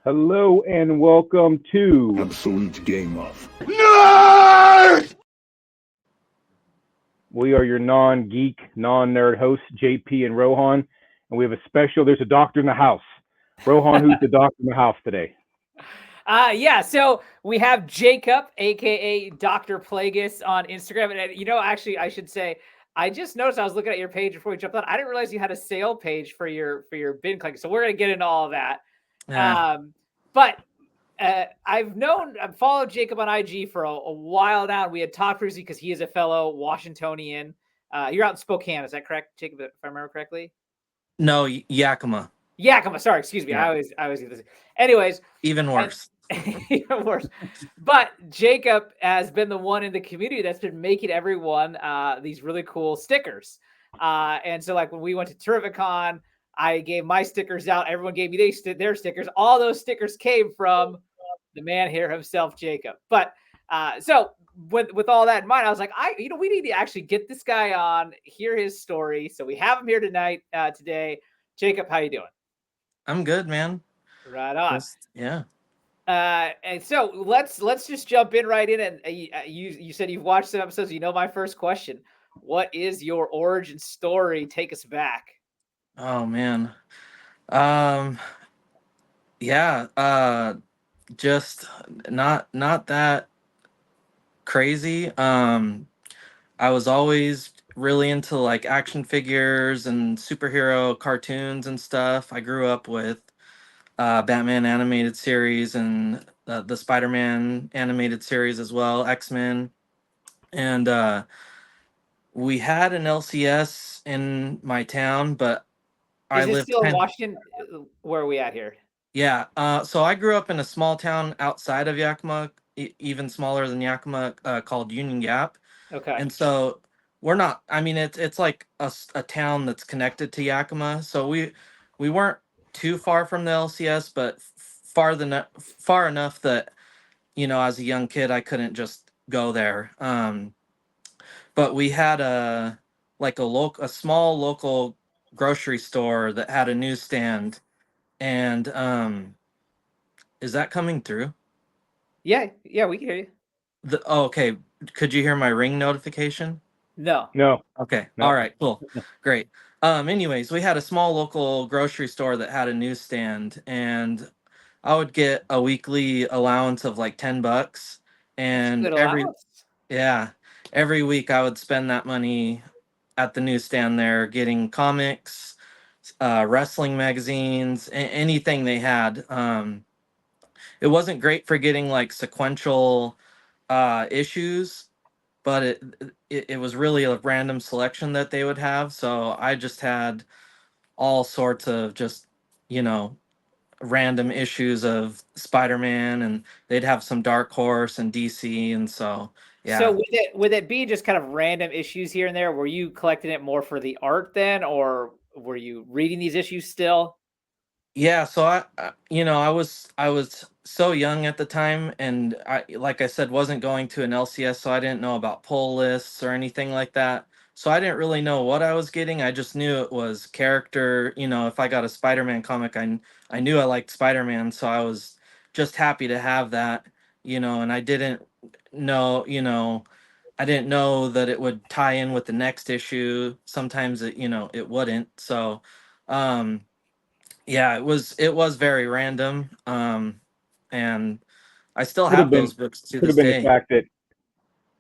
Hello and welcome to Absolute Game Off. We are your non-geek, non-nerd hosts, JP and Rohan, and we have a special. There's a doctor in the house. Rohan, who's the doctor in the house today? So we have Jacob, aka Doctor Plagas, on Instagram. And actually, I should say, I just noticed I was looking at your page before we jumped on. I didn't realize you had a sale page for your bin collecting. So we're gonna get into all of that. Yeah. But I've followed Jacob on IG for a while now. We had talked previously because he is a fellow Washingtonian. You're out in Spokane, is that correct, Jacob? If I remember correctly. No, Yakima. Yakima. Sorry, excuse me. Yeah. I always get this. Anyways, Even worse. Even worse. But Jacob has been the one in the community that's been making everyone these really cool stickers. And so, like when we went to Terrificon, I gave my stickers out. Everyone gave me their stickers. All those stickers came from the man here himself, Jacob. But so with all that in mind, I was like, we need to actually get this guy on, hear his story. So we have him here today. Jacob, how you doing? I'm good, man. Right on. Yeah. And so let's just jump in right in. And you said you've watched some episodes. You know my first question: what is your origin story? Take us back. Oh man. Yeah. Just not that crazy. I was always really into like action figures and superhero cartoons and stuff. I grew up with Batman animated series and the Spider-Man animated series as well, X-Men. And we had an LCS in my town, but I Is it lived still in Washington? Where are we at here? Yeah. So I grew up in a small town outside of Yakima, even smaller than Yakima, called Union Gap. Okay. And so we're not. I mean, it's like a town that's connected to Yakima. So we weren't too far from the LCS, but far enough that as a young kid, I couldn't just go there. But we had a small local grocery store that had a newsstand, and is that coming through? Yeah, we can hear you. Okay. Could you hear my ring notification? No. Okay. No. All right. Cool. Great. Anyways, we had a small local grocery store that had a newsstand, and I would get a weekly allowance of like $10, and Good allowance. every week I would spend that money at the newsstand there, getting comics, wrestling magazines, anything they had. It wasn't great for getting like sequential issues, but it was really a random selection that they would have. So I just had all sorts of just you know random issues of Spider-Man, and they'd have some Dark Horse and DC, and so yeah. So would it be just kind of random issues here and there? Were you collecting it more for the art then, or were you reading these issues still? Yeah, so I was so young at the time, and like I said, wasn't going to an LCS, so I didn't know about pull lists or anything like that. So I didn't really know what I was getting. I just knew it was character. If I got a Spider-Man comic, I knew I liked Spider-Man, so I was just happy to have that. And know, I didn't know that it would tie in with the next issue. Sometimes it wouldn't. So, um yeah, it was very random. And I still Could have have been those books to could have this been the day. fact that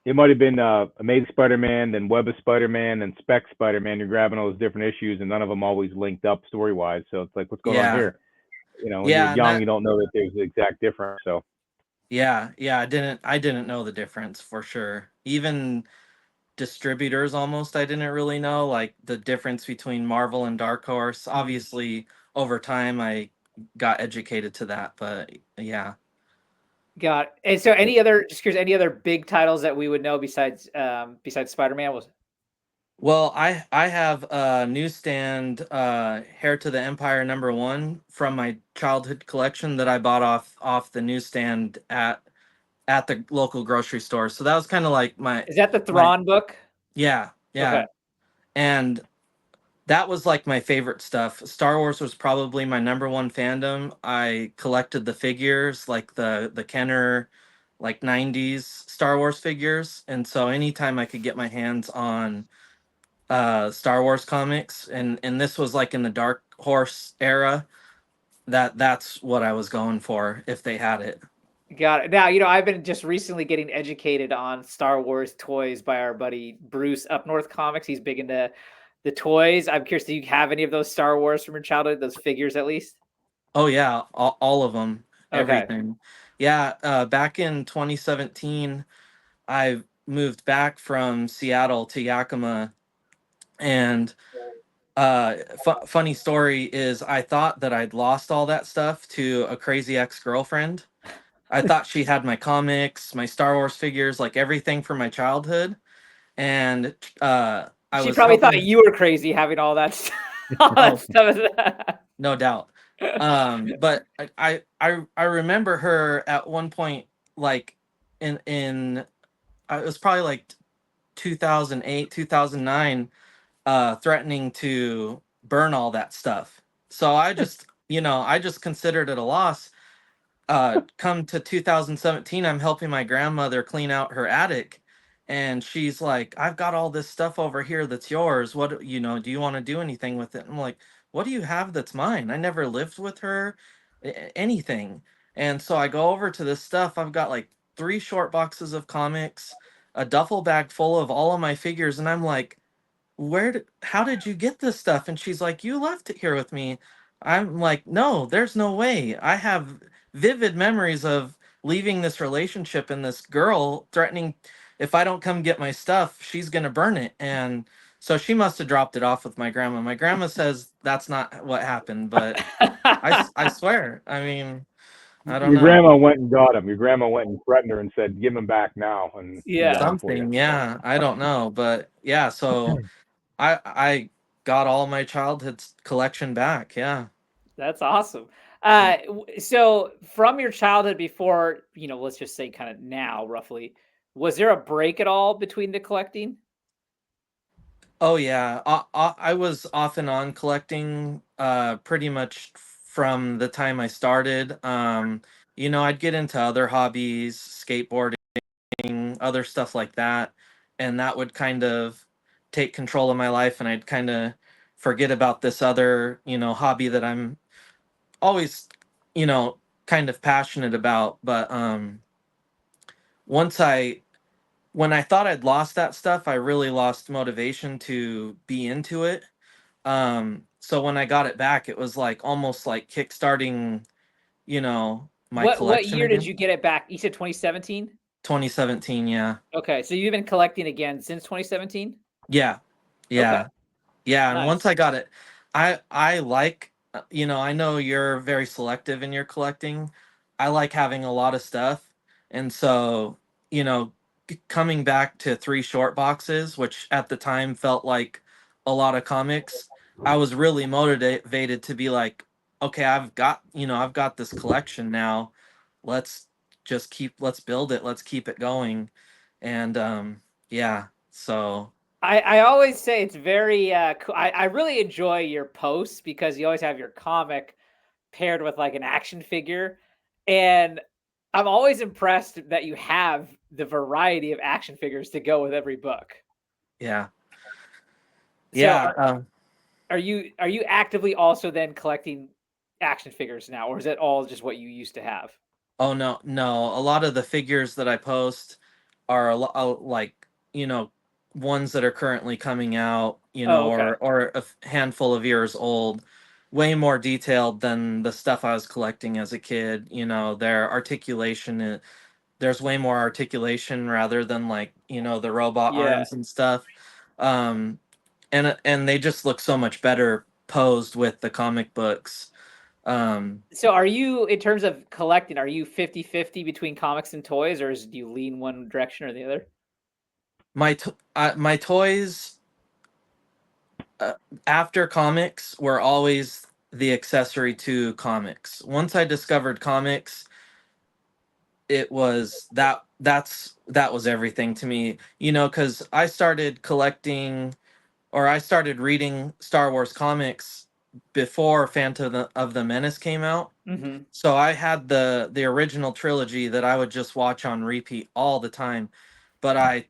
it might have been Amazing Spider-Man, then Web of Spider-Man, and Spec Spider-Man. You're grabbing all those different issues, and none of them always linked up story-wise. So it's like, what's going on Yeah. here? When you're Yeah, and young, you don't know that there's the exact difference. So yeah, I didn't know the difference for sure. Even distributors almost I didn't really know like the difference between Marvel and Dark Horse. Obviously, over time I got educated to that, but yeah. Got it. And so any other big titles that we would know besides Spider-Man was? Well, I have a newsstand Hair to the Empire #1 from my childhood collection that I bought off the newsstand at the local grocery store. So that was kind of like Is that the my Thrawn book? yeah. Okay. And that was like my favorite stuff. Star Wars was probably my number one fandom. I collected the figures, like the Kenner, like '90s Star Wars figures, and so anytime I could get my hands on Star Wars comics, and this was like in the Dark Horse era, that's what I was going for if they had it. Got it. Now, I've been just recently getting educated on Star Wars toys by our buddy Bruce Up North Comics. He's big into the toys. I'm curious, do you have any of those Star Wars from your childhood, those figures at least? Oh yeah, all of them, Okay. everything. Yeah, back in 2017, I moved back from Seattle to Yakima, and funny story is I thought that I'd lost all that stuff to a crazy ex-girlfriend. I thought she had my comics, my Star Wars figures, like everything from my childhood, and I She was probably thought helping. you were crazy having all that all that Oh, stuff. no doubt. But I remember her at one point, like in it was probably like 2008, 2009, threatening to burn all that stuff. So I just considered it a loss. Come to 2017, I'm helping my grandmother clean out her attic, and she's like, I've got all this stuff over here that's yours. What, do you want to do anything with it? I'm like, what do you have that's mine? I never lived with her, anything. And so I go over to this stuff. I've got like 3 short boxes of comics, a duffel bag full of all of my figures, and I'm like, how did you get this stuff? And she's like, you left it here with me. I'm like, no, there's no way. I have vivid memories of leaving this relationship and this girl threatening, if I don't come get my stuff, she's going to burn it. And so she must have dropped it off with my grandma. My grandma says that's not what happened, but I swear, I mean, I don't Your know. grandma went and got him. Your grandma went and threatened her and said, "Give him back now," and he Yeah, got him for you. Something, yeah, I don't know, but yeah, so I got all my childhood's collection back. Yeah. that's awesome. Yeah. So from your childhood before, let's just say kind of now, roughly, was there a break at all between the collecting? Oh yeah. I was off and on collecting pretty much from the time I started. I'd get into other hobbies, skateboarding, other stuff like that, and that would kind of take control of my life, and I'd kind of forget about this other, hobby that I'm always, you know, kind of passionate about. But once I when I thought I'd lost that stuff, I really lost motivation to be into it. So when I got it back, it was like almost like kickstarting, my What collection year did again. you get it back? You said 2017? 2017, yeah. Okay, so you've been collecting again since 2017? Yeah. Okay, Yeah. Yeah, and once nice. I got it, I like, I know you're very selective in your collecting. I like having a lot of stuff, and so, you know, coming back to 3 short boxes, which at the time felt like a lot of comics, I was really motivated to be like, okay, I've got this collection now. Let's let's build it. Let's keep it going, and yeah, so I always say it's very cool. I really enjoy your posts because you always have your comic paired with like an action figure, and I'm always impressed that you have the variety of action figures to go with every book. yeah. So Yeah, are you actively also then collecting action figures now, or is it all just what you used to have? oh no, no. A lot of the figures that I post are like, ones that are currently coming out, Oh, okay. or handful of years old, way more detailed than the stuff I was collecting as a kid. Their articulation, there's way more articulation rather than like, the robot Yeah. arms and stuff. Um, and they just look so much better posed with the comic books. Um, So are you, in terms of collecting, are you 50-50 between comics and toys, or do you lean one direction or the other? my toys, uh, after comics were always the accessory to comics. Once I discovered comics, it was that was everything to me. Because I started collecting or I started reading Star Wars comics before Phantom of the Menace came out. Mm-hmm. So I had the original trilogy that I would just watch on repeat all the time. But I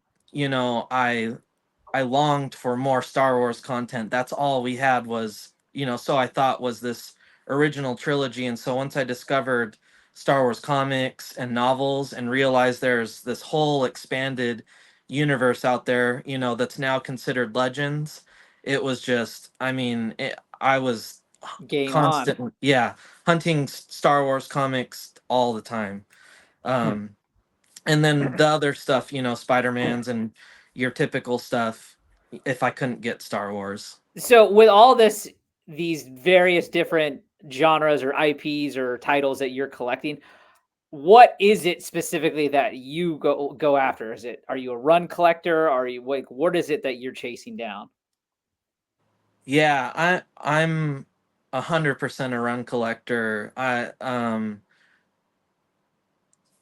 longed for more Star Wars content. That's all we had was, so I thought was this original trilogy. And so once I discovered Star Wars comics and novels and realized there's this whole expanded universe out there, that's now considered legends, it was just, I was Game on. constant, yeah, hunting Star Wars comics all the time. Hmm. Um, and then the other stuff, Spider-Man's and your typical stuff, if I couldn't get Star Wars. So with all this, these various different genres or IPs or titles that you're collecting, what is it specifically that you go after? Are you a run collector? Are you like what is it that you're chasing down? Yeah, I'm 100% a run collector.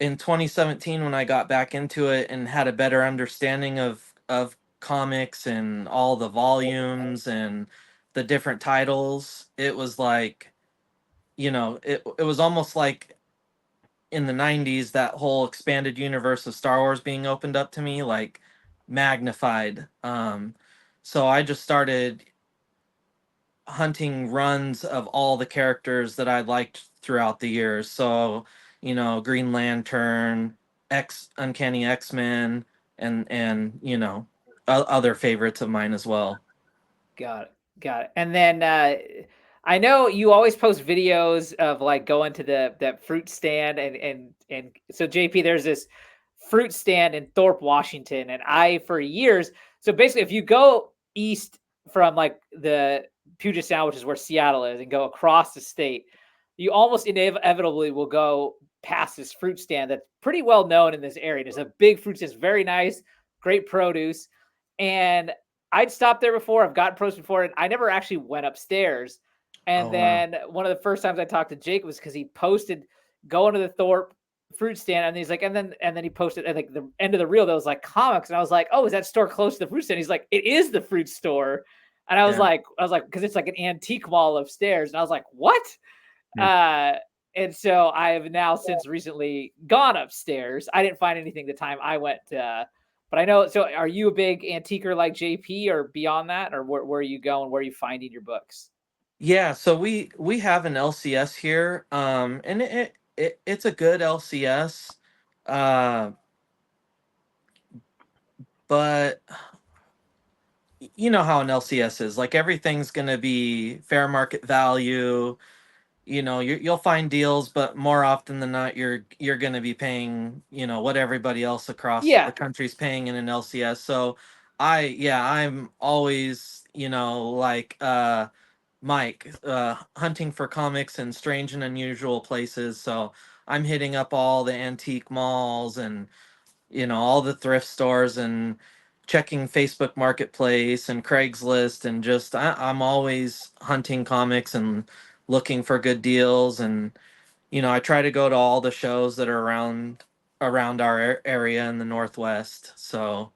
In 2017 when I got back into it and had a better understanding of comics and all the volumes and the different titles, it was like, it was almost like in the 90s, that whole expanded universe of Star Wars being opened up to me, like magnified. So I just started hunting runs of all the characters that I liked throughout the years. So, Green Lantern, Uncanny X-Men, and other favorites of mine as well. Got it. Got it. And then I know you always post videos of like going to that fruit stand and so JP, there's this fruit stand in Thorpe, Washington, and I for years. So basically, if you go east from like the Puget Sound, which is where Seattle is, and go across the state, you almost inevitably will go past this fruit stand that's pretty well known in this area. There's a big fruit stand, it's very nice, great produce, and I'd stopped there before. I've gotten produce before, and I never actually went upstairs. And Oh wow. then one of the first times I talked to Jake was because he posted going to the Thorpe fruit stand, and he's like, and then he posted at like the end of the reel that was like comics, and I was like, oh, is that store close to the fruit stand? He's like, it is the fruit store, and Yeah. I was like, because it's like an antique mall upstairs, and I was like, what? Hmm. Uh, and so I have now since recently gone upstairs. I didn't find anything the time I went. But I know. So, are you a big antiquer like JP, or beyond that, or where are you going? Where are you finding your books? Yeah, so we have an LCS here, and it's a good LCS, uh, but you know how an LCS is. Like everything's gonna be fair market value. You'll find deals, but more often than not, you're gonna be paying, what everybody else across the Yeah. country's paying in an LCS. So I'm always, like Mike, hunting for comics in strange and unusual places. So I'm hitting up all the antique malls and all the thrift stores and checking Facebook Marketplace and Craigslist, and just I'm always hunting comics and looking for good deals. And I try to go to all the shows that are around our area in the Northwest. So,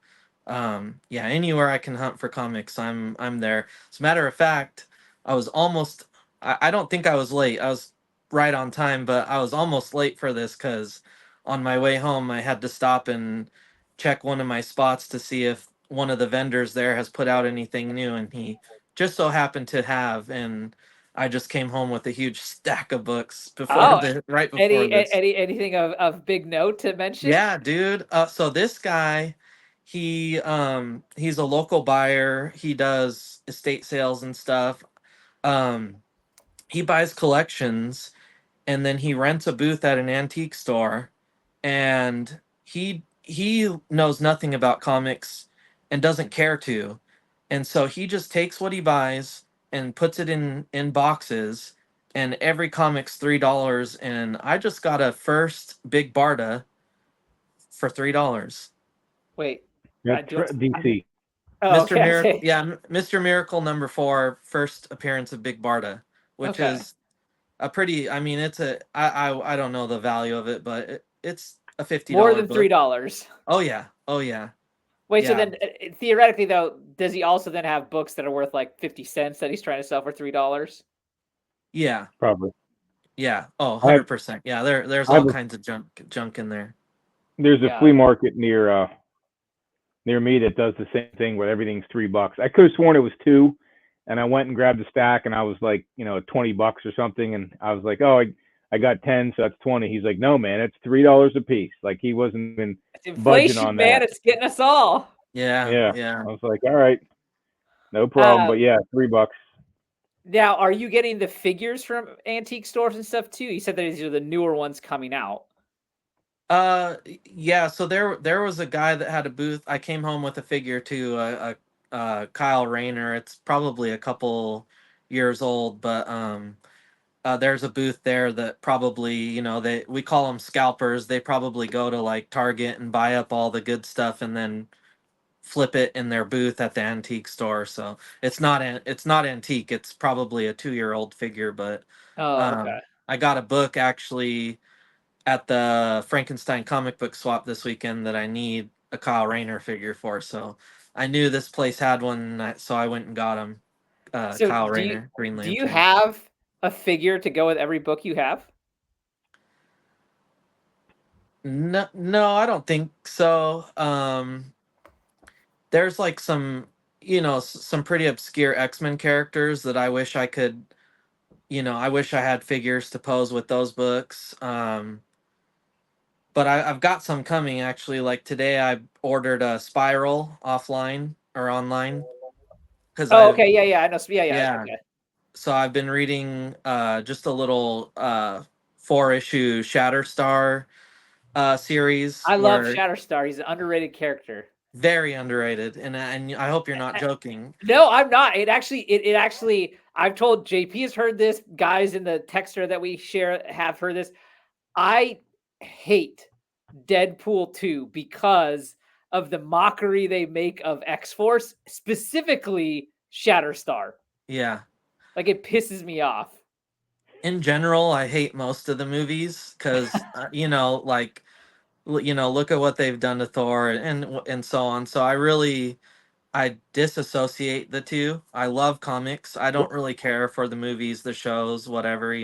yeah, anywhere I can hunt for comics, I'm there. As a matter of fact, I was almost. I don't think I was late. I was right on time, but I was almost late for this because on my way home, I had to stop and check one of my spots to see if one of the vendors there has put out anything new, and he just so happened to have. And I just came home with a huge stack of books Oh, right before this. anything of big note to mention? Yeah, dude. So this guy, he's a local buyer. He does estate sales and stuff. Um, he buys collections and then he rents a booth at an antique store, and he knows nothing about comics and doesn't care to. And so he just takes what he buys and puts it in boxes, and every comic's $3. And I just got a first Big Barda for $3. Wait, That's do you want? DC. Oh, Mr. okay. I Miracle, say yeah, Mr. Miracle #4, first appearance of Big Barda, which okay. is a pretty. I mean, I don't know the value of it, but it's a More $50 than three book. dollars. Oh yeah, oh yeah. Wait, so Yeah. then theoretically though, does he also then have books that are worth like 50 cents that he's trying to sell for $3? Yeah. Probably. Yeah. Oh, I have 100%. Yeah, there's I have all a, kinds of junk in there. there's a Got flea it. market near me that does the same thing where everything's $3. I could have sworn it was two, and I went and grabbed a stack, and I was like, $20 or something, and I was like, oh, I got 10, so that's 20. He's like, no, man, it's $3 a piece. Like he wasn't even It's budging inflation, on man. that. It's getting us all. Yeah. Yeah, Yeah. I was like, all right, no problem. But Um, yeah, $3. Now, are you getting the figures from antique stores and stuff too? You said that these are the newer ones coming out. Yeah, so there was a guy that had a booth. I came home with a figure to Kyle Rayner. It's probably a couple years old, but there's a booth there that probably, we call them scalpers. They probably go to like Target and buy up all the good stuff and then flip it in their booth at the antique store. So it's not antique. It's probably a 2-year-old figure, but Oh, okay. I got a book actually at the Frankenstein comic book swap this weekend that I need a Kyle Rayner figure for. So I knew this place had one, so I went and got him. So Kyle do you Rayner, Green do you Lantern. have a figure to go with every book you have? No, no, I don't think so. There's like some, some pretty obscure X-Men characters that I wish I could, I wish I had figures to pose with those books. But I've got some coming actually. Like today, I ordered a Spiral offline or online because Oh, I've okay. Yeah, yeah. I know. Yeah, yeah. yeah. Okay. So I've been reading just a little 4-issue Shatterstar series I love where Shatterstar. He's an underrated character. very underrated, and I hope you're not joking. No, I'm not. It actually I've told JP has heard this, guys in the texter that we share have heard this. I hate Deadpool 2 because of the mockery they make of X-Force, specifically Shatterstar. Yeah. Like it pisses me off. In general, I hate most of the movies because like look at what they've done to Thor and so on. So I disassociate the two. I love comics. I don't really care for the movies, the shows, whatever.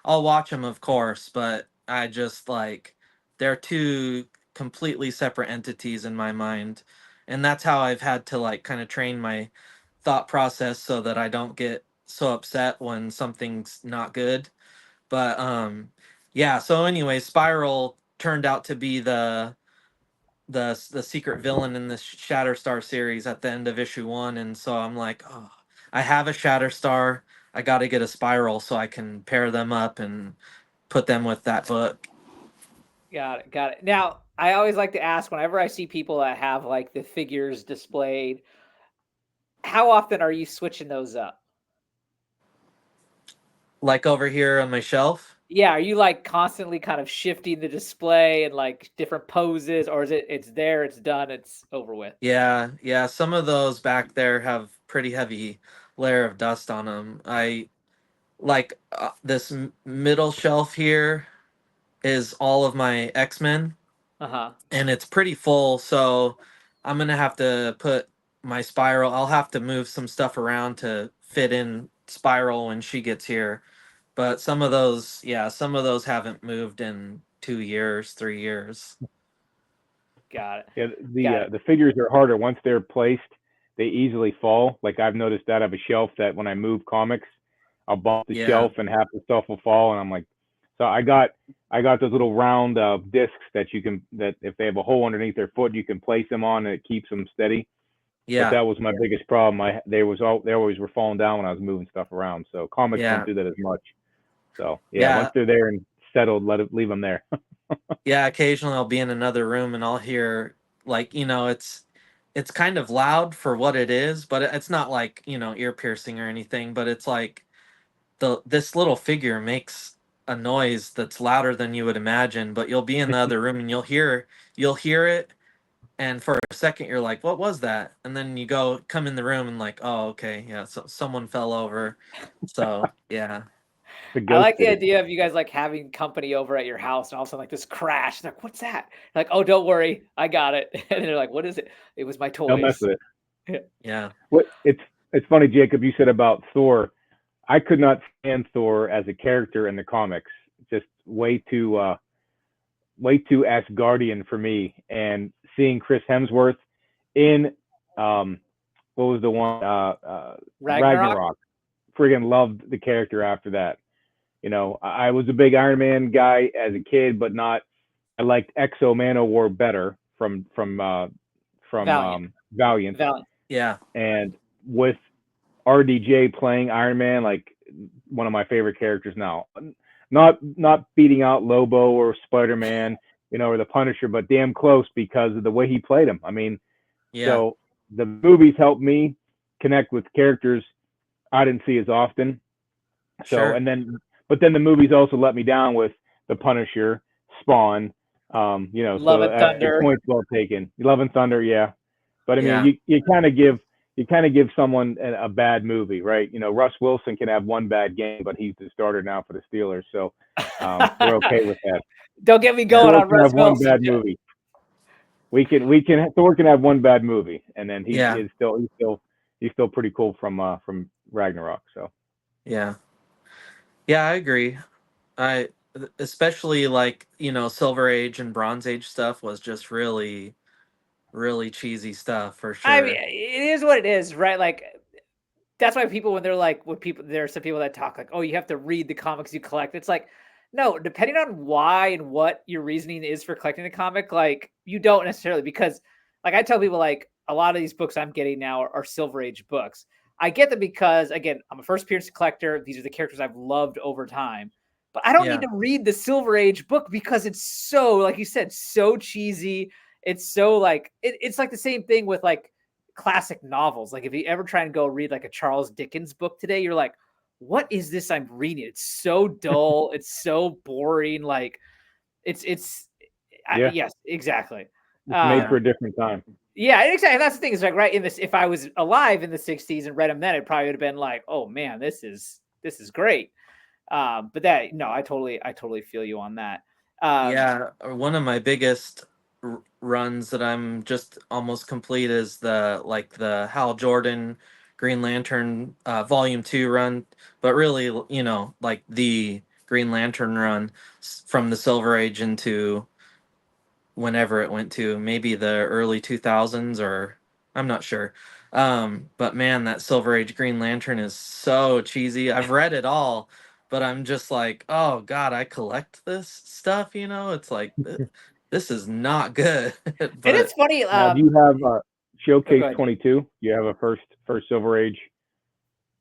I'll watch them, of course, but I just like they're two completely separate entities in my mind. And that's how I've had to like kind of train my thought process so that I don't get so upset when something's not good. But yeah, so anyway, Spiral turned out to be the secret villain in this Shatterstar series at the end of issue 1, and so I'm like, oh, I have a Shatterstar. I got to get a Spiral so I can pair them up and put them with that book. Got it. Got it. Now, I always like to ask whenever I see people that have like the figures displayed, how often are you switching those up? Like over here on my shelf. Yeah, are you like constantly kind of shifting the display and like different poses, or is it's there, it's done, it's over with? Yeah, yeah. Some of those back there have pretty heavy layer of dust on them. I like this middle shelf here is all of my X-Men, Uh-huh. and it's pretty full, so I'm gonna have to put my Spiral. I'll have to move some stuff around to fit in Spiral when she gets here. But some of those, yeah, some of those haven't moved in 2 years, 3 years. Got it. Yeah, Got it. the figures are harder once they're placed. They easily fall. Like I've noticed that I have a shelf that when I move comics, I'll bump the Yeah, shelf and half the stuff will fall, and I'm like, so I got those little round discs that you can that if they have a hole underneath their foot, you can place them on and it keeps them steady. But yeah, that was my biggest problem. They always were falling down when I was moving stuff around. So comics don't yeah, do that as much. So yeah, once yeah, they're there and settled, leave them there. yeah. Occasionally I'll be in another room and I'll hear like, it's kind of loud for what it is, but it's not like, ear piercing or anything, but it's like this little figure makes a noise that's louder than you would imagine, but you'll be in the other room and you'll hear it, and for a second you're like, what was that? And then you come in the room and like, oh, okay, yeah, so someone fell over. So yeah. The I ghost like the did it. idea of you guys like having company over at your house and all of a sudden like this crash. They're like, what's that? Like, oh, don't worry, I got it. And they're like, what is it? It was my Don't mess toys. with it. Yeah. What it's funny, Jacob. You said about Thor. I could not stand Thor as a character in the comics. Just way too Asgardian for me. And seeing Chris Hemsworth in what was the one Ragnarok. Ragnarok. Friggin' loved the character after that. You know, I was a big Iron Man guy as a kid, but not. I liked Exo Manowar better from Valiant. Valiant, Valiant. Yeah. and with RDJ playing Iron Man, like one of my favorite characters now. Not beating out Lobo or Spider Man, you know, or the Punisher, but damn close because of the way he played him. I mean, Yeah. so the movies helped me connect with characters I didn't see as often. So Sure. but then the movies also let me down with the Punisher, Spawn, you know. Love So and Thunder. points well taken. Love and Thunder, yeah. But I mean, Yeah. you kind of give someone a bad movie, right? You know, Russ Wilson can have one bad game, but he's the starter now for the Steelers, so we're okay with that. Don't get me going Thor on can have Russ one Wilson. bad movie. Thor can have one bad movie, and then Yeah. he's still pretty cool from Ragnarok. So Yeah. Yeah, I agree. I especially like, Silver Age and Bronze Age stuff was just really, really cheesy stuff for I mean, sure. it is what it is, right? Like that's why people there are some people that talk like, oh, you have to read the comics you collect. It's like, no, depending on why and what your reasoning is for collecting the comic, like you don't necessarily because like I tell people like a lot of these books I'm getting now are Silver Age books. I get them because again, I'm a first appearance collector. These are the characters I've loved over time. But I don't need Yeah. to read the Silver Age book because it's so, like you said, so cheesy. It's so like it's like the same thing with like classic novels. Like if you ever try and go read like a Charles Dickens book today, you're like, what is this I'm reading? It's so dull. It's so boring. Like yeah, yes, exactly. it's made Um, for a different time. yeah, exactly. That's the thing is like right in this. If I was alive in the '60s and read them then, it probably would have been like, oh man, this is great. But that no, I totally feel you on that. Yeah, one of my biggest runs that I'm just almost complete is the Hal Jordan Green Lantern Volume 2 run, but really, like the Green Lantern run from the Silver Age into whenever it went to, maybe the early 2000s, or I'm not sure. But man, that Silver Age Green Lantern is so cheesy. I've read it all, but I'm just like, oh God, I collect this stuff. It's like this is not good. And But it's funny. Now, do you have Oh, Showcase go ahead. 22? You have a first Silver Age?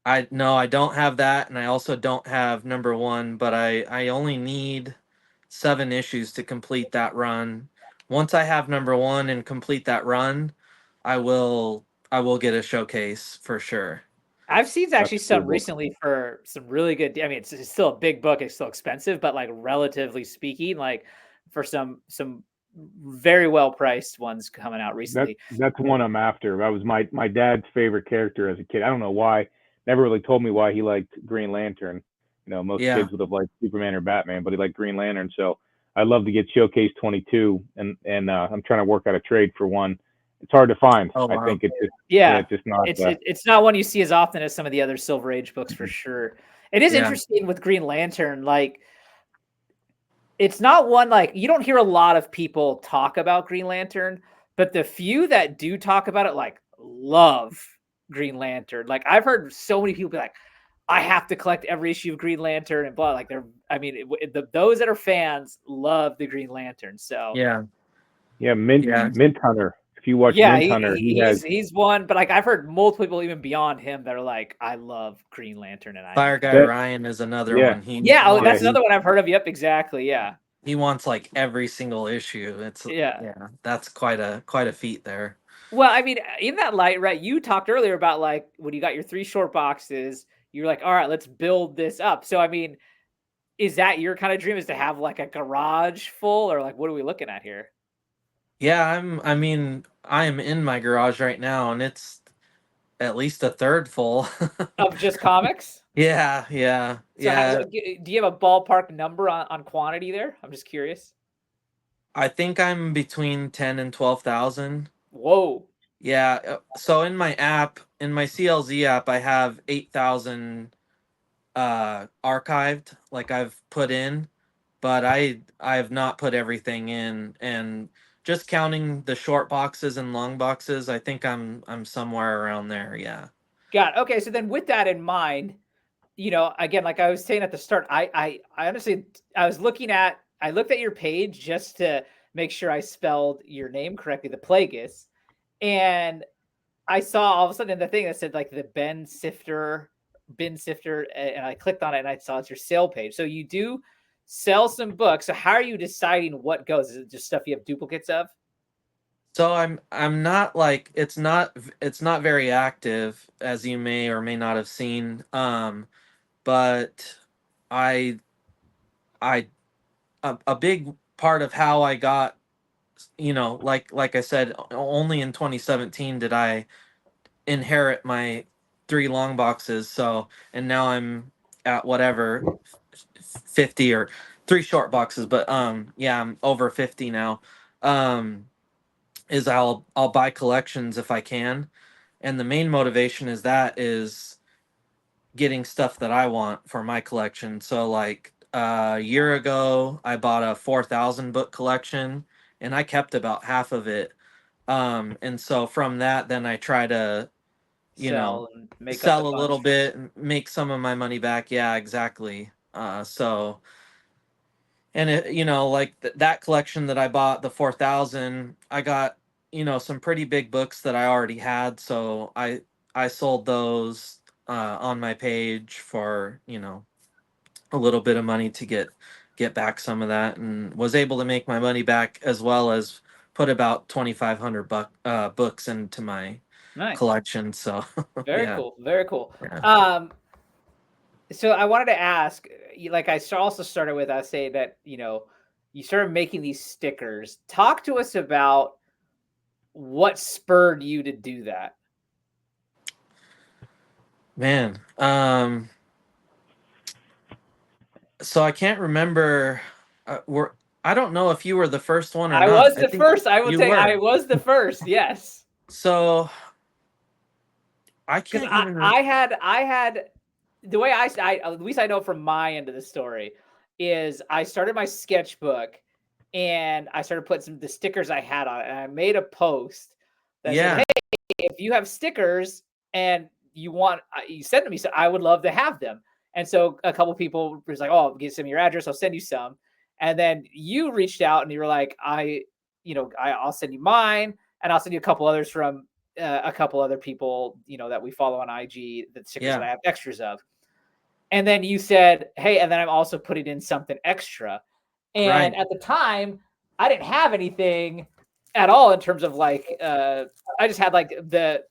I don't have that, and I also don't have number one. But I only need 7 issues to complete that run. Once I have number one and complete that run, I will get a showcase for sure. I've seen That's actually a cool some book. recently for some really good. I mean, it's still a big book. It's still expensive, but like relatively speaking, like for some very well priced ones coming out recently. That's one I'm after. That was my dad's favorite character as a kid. I don't know why. Never really told me why he liked Green Lantern. You know, most Yeah. kids would have liked Superman or Batman, but he liked Green Lantern. So I'd love to get Showcase 22, and I'm trying to work out a trade for one. It's hard to find. Oh I wow. think it's just Yeah, it's just not. it's not one you see as often as some of the other Silver Age books for sure. It is Yeah. interesting with Green Lantern, like it's not one like you don't hear a lot of people talk about Green Lantern, but the few that do talk about it like love Green Lantern. Like I've heard so many people be like, I have to collect every issue of Green Lantern and blah. Like I mean, those that are fans love the Green Lantern. So Yeah. Yeah, Yeah. Mint Hunter. If you watch yeah, Mint Hunter, he has he's one, but like I've heard multiple people even beyond him that are like, I love Green Lantern, and Fire Guy that. Ryan is another Yeah, one. He yeah, oh, that's wants another one I've heard of. Yep, exactly. Yeah, he wants like every single issue. It's yeah. yeah, that's quite a feat there. Well, I mean, in that light, right? You talked earlier about like when you got your 3 short boxes, you're like, all right, let's build this up. So, I mean, is that your kind of dream? Is to have like a garage full, or like what are we looking at here? Yeah, I am in my garage right now and it's at least a third full. Of just comics? Yeah, yeah, So yeah. do you have a ballpark number on quantity there? I'm just curious. I think I'm between 10 and 12,000. Whoa. Yeah. So in my app, in my CLZ app, I have 8,000 archived, like I've put in, but I have not put everything in, and just counting the short boxes and long boxes, I think I'm somewhere around there. Yeah. Got it. Okay, so then with that in mind, again, like I was saying at the start, I honestly I looked at your page just to make sure I spelled your name correctly, the Plagas, and I saw all of a sudden the thing that said like the bin sifter, and I clicked on it and I saw it's your sale page. So you do sell some books. So how are you deciding what goes? Is it just stuff you have duplicates of? So I'm not like it's not very active, as you may or may not have seen. But I I a big part of how I got, like I said, only in 2017 did I inherit my three long boxes. So, and now I'm at whatever 50, or three short boxes, but yeah, I'm over 50 now. Um is I'll buy collections if I can. And the main motivation is getting stuff that I want for my collection. So like a year ago, I bought a 4,000 book collection, and I kept about half of it. And so from that, then I try to, you know, Sell and make up the sell a little funds. bit and make some of my money back. Yeah, exactly. So, and like that collection that I bought, the 4,000, I got, some pretty big books that I already had. So I sold those on my page for, a little bit of money to get back some of that, and was able to make my money back, as well as put about 2,500 books into my Nice. collection. So Very yeah, cool. Very cool. yeah. So I wanted to ask, like also started with us saying that, you started making these stickers. Talk to us about what spurred you to do that. Man. So I can't remember. Were I don't know if you were the first one or I not. was I the think first. I would you say I were. was the first. Yes. So I Because can't even. I had the way I at least I know from my end of the story is I started my sketchbook and I started putting some of the stickers I had on it, and I made a post that said, Yeah, "Hey, if you have stickers and you send to me, so I would love to have them." And so a couple people was like, "Oh, send me your address. I'll send you some." And then you reached out and you were like, I'll send you mine, and I'll send you a couple others from a couple other people, that we follow on IG, the stickers that yeah, I have extras of." And then you said, "Hey, and then I'm also putting in something extra." And right, at the time, I didn't have anything at all in terms of like I just had like the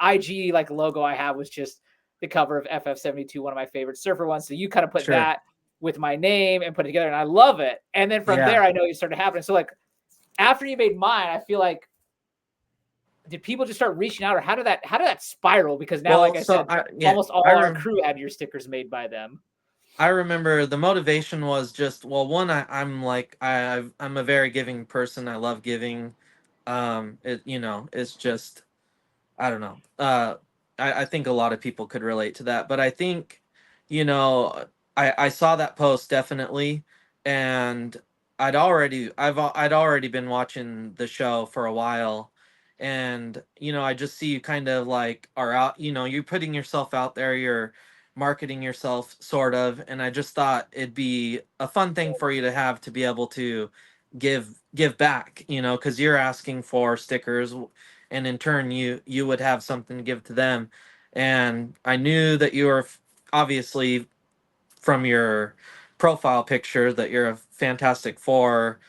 IG like logo I have was just the cover of FF72, one of my favorite surfer ones. So you kind of put sure, that with my name and put it together, and I love it. And then from yeah. there, I know you started happening. So like after you made mine, I feel like did people just start reaching out, or how did that spiral? Because now, like Well, I so said, almost I all our crew had your stickers made by them. I remember the motivation was just, well, one, I'm like I'm a very giving person. I love giving. It's just, I don't know. I think a lot of people could relate to that, but I think, you know, I saw that post definitely, and I'd already been watching the show for a while, and I just see you kind of like are out. You're putting yourself out there. You're marketing yourself, sort of, and I just thought it'd be a fun thing for you to have, to be able to give back. Because you're asking for stickers, and in turn you would have something to give to them. And I knew that you were, obviously, from your profile picture, that you're a Fantastic Four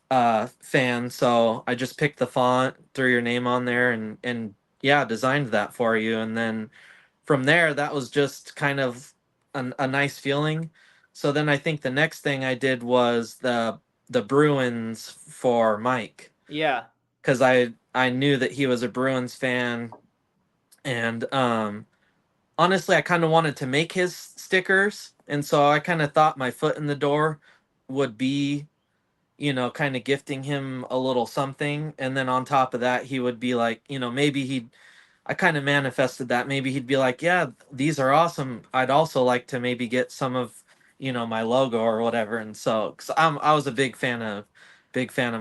fan. So I just picked the font, threw your name on there, and yeah, designed that for you. And then from there, that was just kind of a nice feeling. So then I think the next thing I did was the Bruins for Mike, Yeah. because I knew that he was a Bruins fan, and honestly, I kind of wanted to make his stickers, and so I kind of thought my foot in the door would be, kind of gifting him a little something, and then on top of that, he would be like, maybe he'd. I kind of manifested that maybe he'd be like, yeah, these are awesome. I'd also like to maybe get some of, my logo or whatever. And so, cause I was a big fan of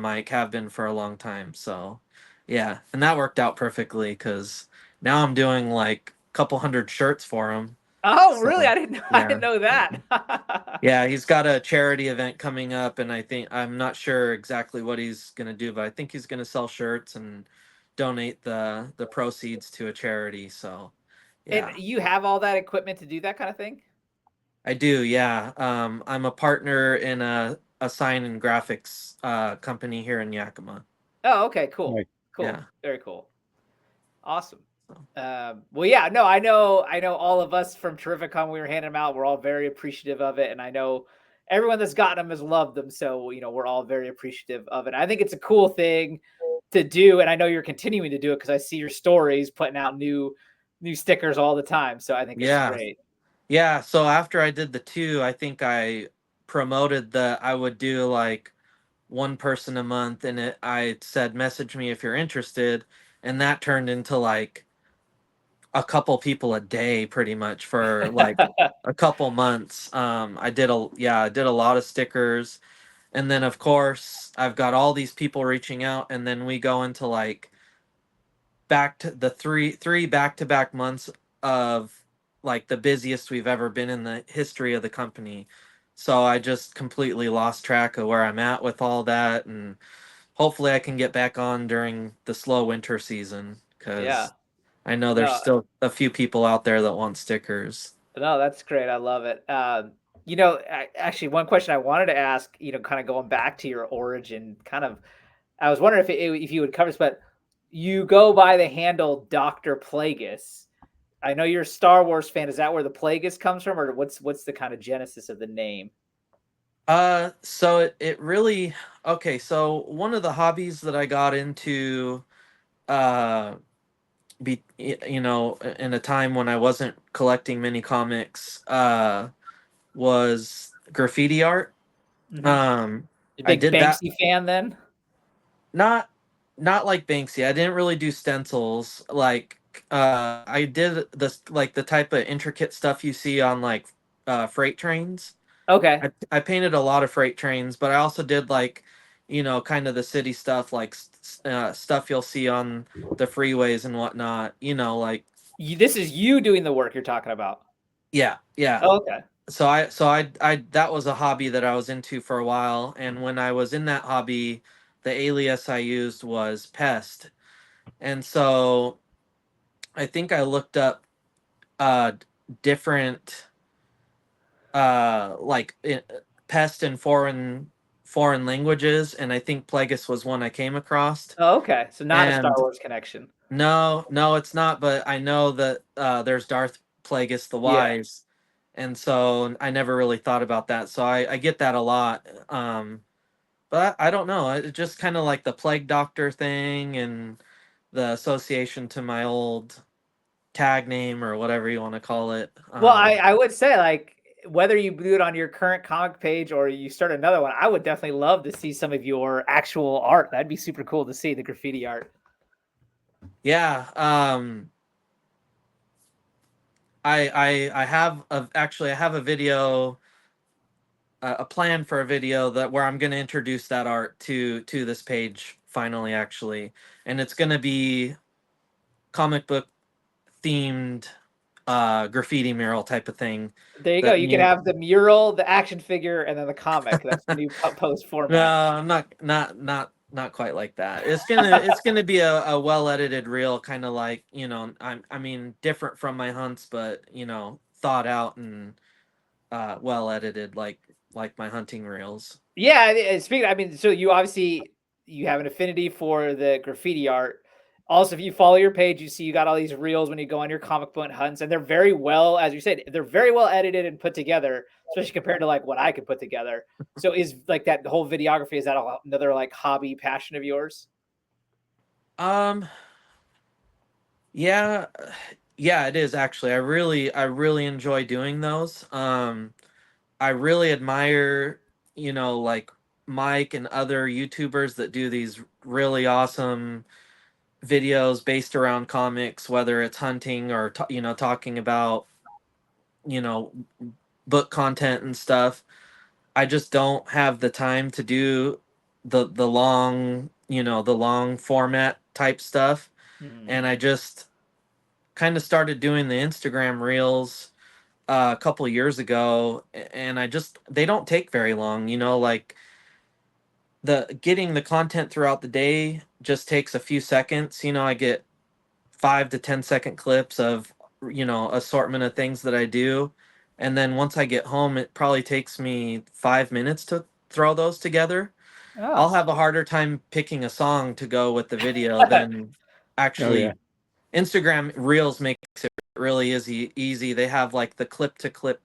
Mike, have been for a long time. So, yeah, and that worked out perfectly because now I'm doing like a couple hundred shirts for him. Oh, really? So, I didn't know. I yeah, didn't know yeah. that. Yeah, he's got a charity event coming up, and I'm not sure exactly what he's gonna do, but I think he's gonna sell shirts and donate the proceeds to a charity. So, And yeah, you have all that equipment to do that kind of thing? I do. Yeah, I'm a partner in a sign and graphics company here in Yakima. Oh, okay, cool, Like, cool, Yeah. very cool, awesome. So, Well, yeah, no, I know all of us from Terrificon, we were handing them out. We're all very appreciative of it, and I know everyone that's gotten them has loved them. So we're all very appreciative of it. I think it's a cool thing to do, and I know you're continuing to do it because I see your stories putting out new stickers all the time. So I think it's yeah, great. yeah. So after I did the two, I think I promoted that I would do like one person a month, and I said message me if you're interested, and that turned into like a couple people a day pretty much for like a couple months. I did a lot of stickers, and then of course I've got all these people reaching out, and then we go into like back to the three back-to-back months of like the busiest we've ever been in the history of the company. So I just completely lost track of where I'm at with all that, and hopefully I can get back on during the slow winter season Yeah. because I know there's No, still a few people out there that want stickers. no, that's great. I love it. Actually, one question I wanted to ask, kind of going back to your origin, kind of, I was wondering if you would cover this, but you go by the handle Doctor Plagas. I know you're a Star Wars fan. Is that where the Plagas comes from, or what's the kind of genesis of the name? So it really okay. So one of the hobbies that I got into, uh, in a time when I wasn't collecting many comics, was graffiti art. Hmm. Um, A I big did that. Banksy fan then? Not not like Banksy. I didn't really do stencils. Like I did this like the type of intricate stuff you see on like freight trains. Okay. I painted a lot of freight trains, but I also did like, kind of the city stuff, like stuff you'll see on the freeways and whatnot. Like This is you doing the work you're talking about. yeah, yeah. Oh, okay. So I that was a hobby that I was into for a while, and when I was in that hobby, the alias I used was Pest, and so I think I looked up uh different like pest in foreign languages, and I think Plagueis was one I came across. Oh, okay. So not a Star And Wars connection. no, it's not, but I know that there's Darth Plagueis the Yeah. Wise, and so I never really thought about that. So I get that a lot. But I don't know. It's just kind of like the plague doctor thing and the association to my old tag name or whatever you want to call it. Well, I would say, like, whether you do it on your current comic page or you start another one, I would definitely love to see some of your actual art. That'd be super cool to see the graffiti art. Yeah. I have I have a video, a plan for a video that where I'm going to introduce that art to this page finally, actually, and it's going to be comic book themed graffiti mural type of thing There you go. that You can me. have the mural, the action figure, and then the comic. That's the new post No, format. I'm not quite like that. It's gonna be a well edited reel, kind of like, I mean, different from my hunts, but thought out and well edited, like my hunting reels. Yeah, speaking, I mean, so you have an affinity for the graffiti art. Also, if you follow your page, you see you got all these reels when you go on your comic book hunts, and they're very well, as you said, they're very well edited and put together, especially compared to like what I could put together. So, is like that whole videography, is that another like hobby passion of yours? Um, yeah, Yeah, it is actually. I really enjoy doing those. I really admire, like Mike and other YouTubers that do these really awesome videos based around comics, whether it's hunting or talking about you know book content and stuff. I just don't have the time to do the long, the long format type stuff, Mhm. and I just kind of started doing the Instagram reels a couple of years ago, and they don't take very long, like the getting the content throughout the day just takes a few seconds. I get 5 to 10 second clips of assortment of things that I do, and then once I get home it probably takes me 5 minutes to throw those together. I'll Oh. have a harder time picking a song to go with the video than Oh yeah. actually. Instagram reels makes it really easy. They have like the clip to clip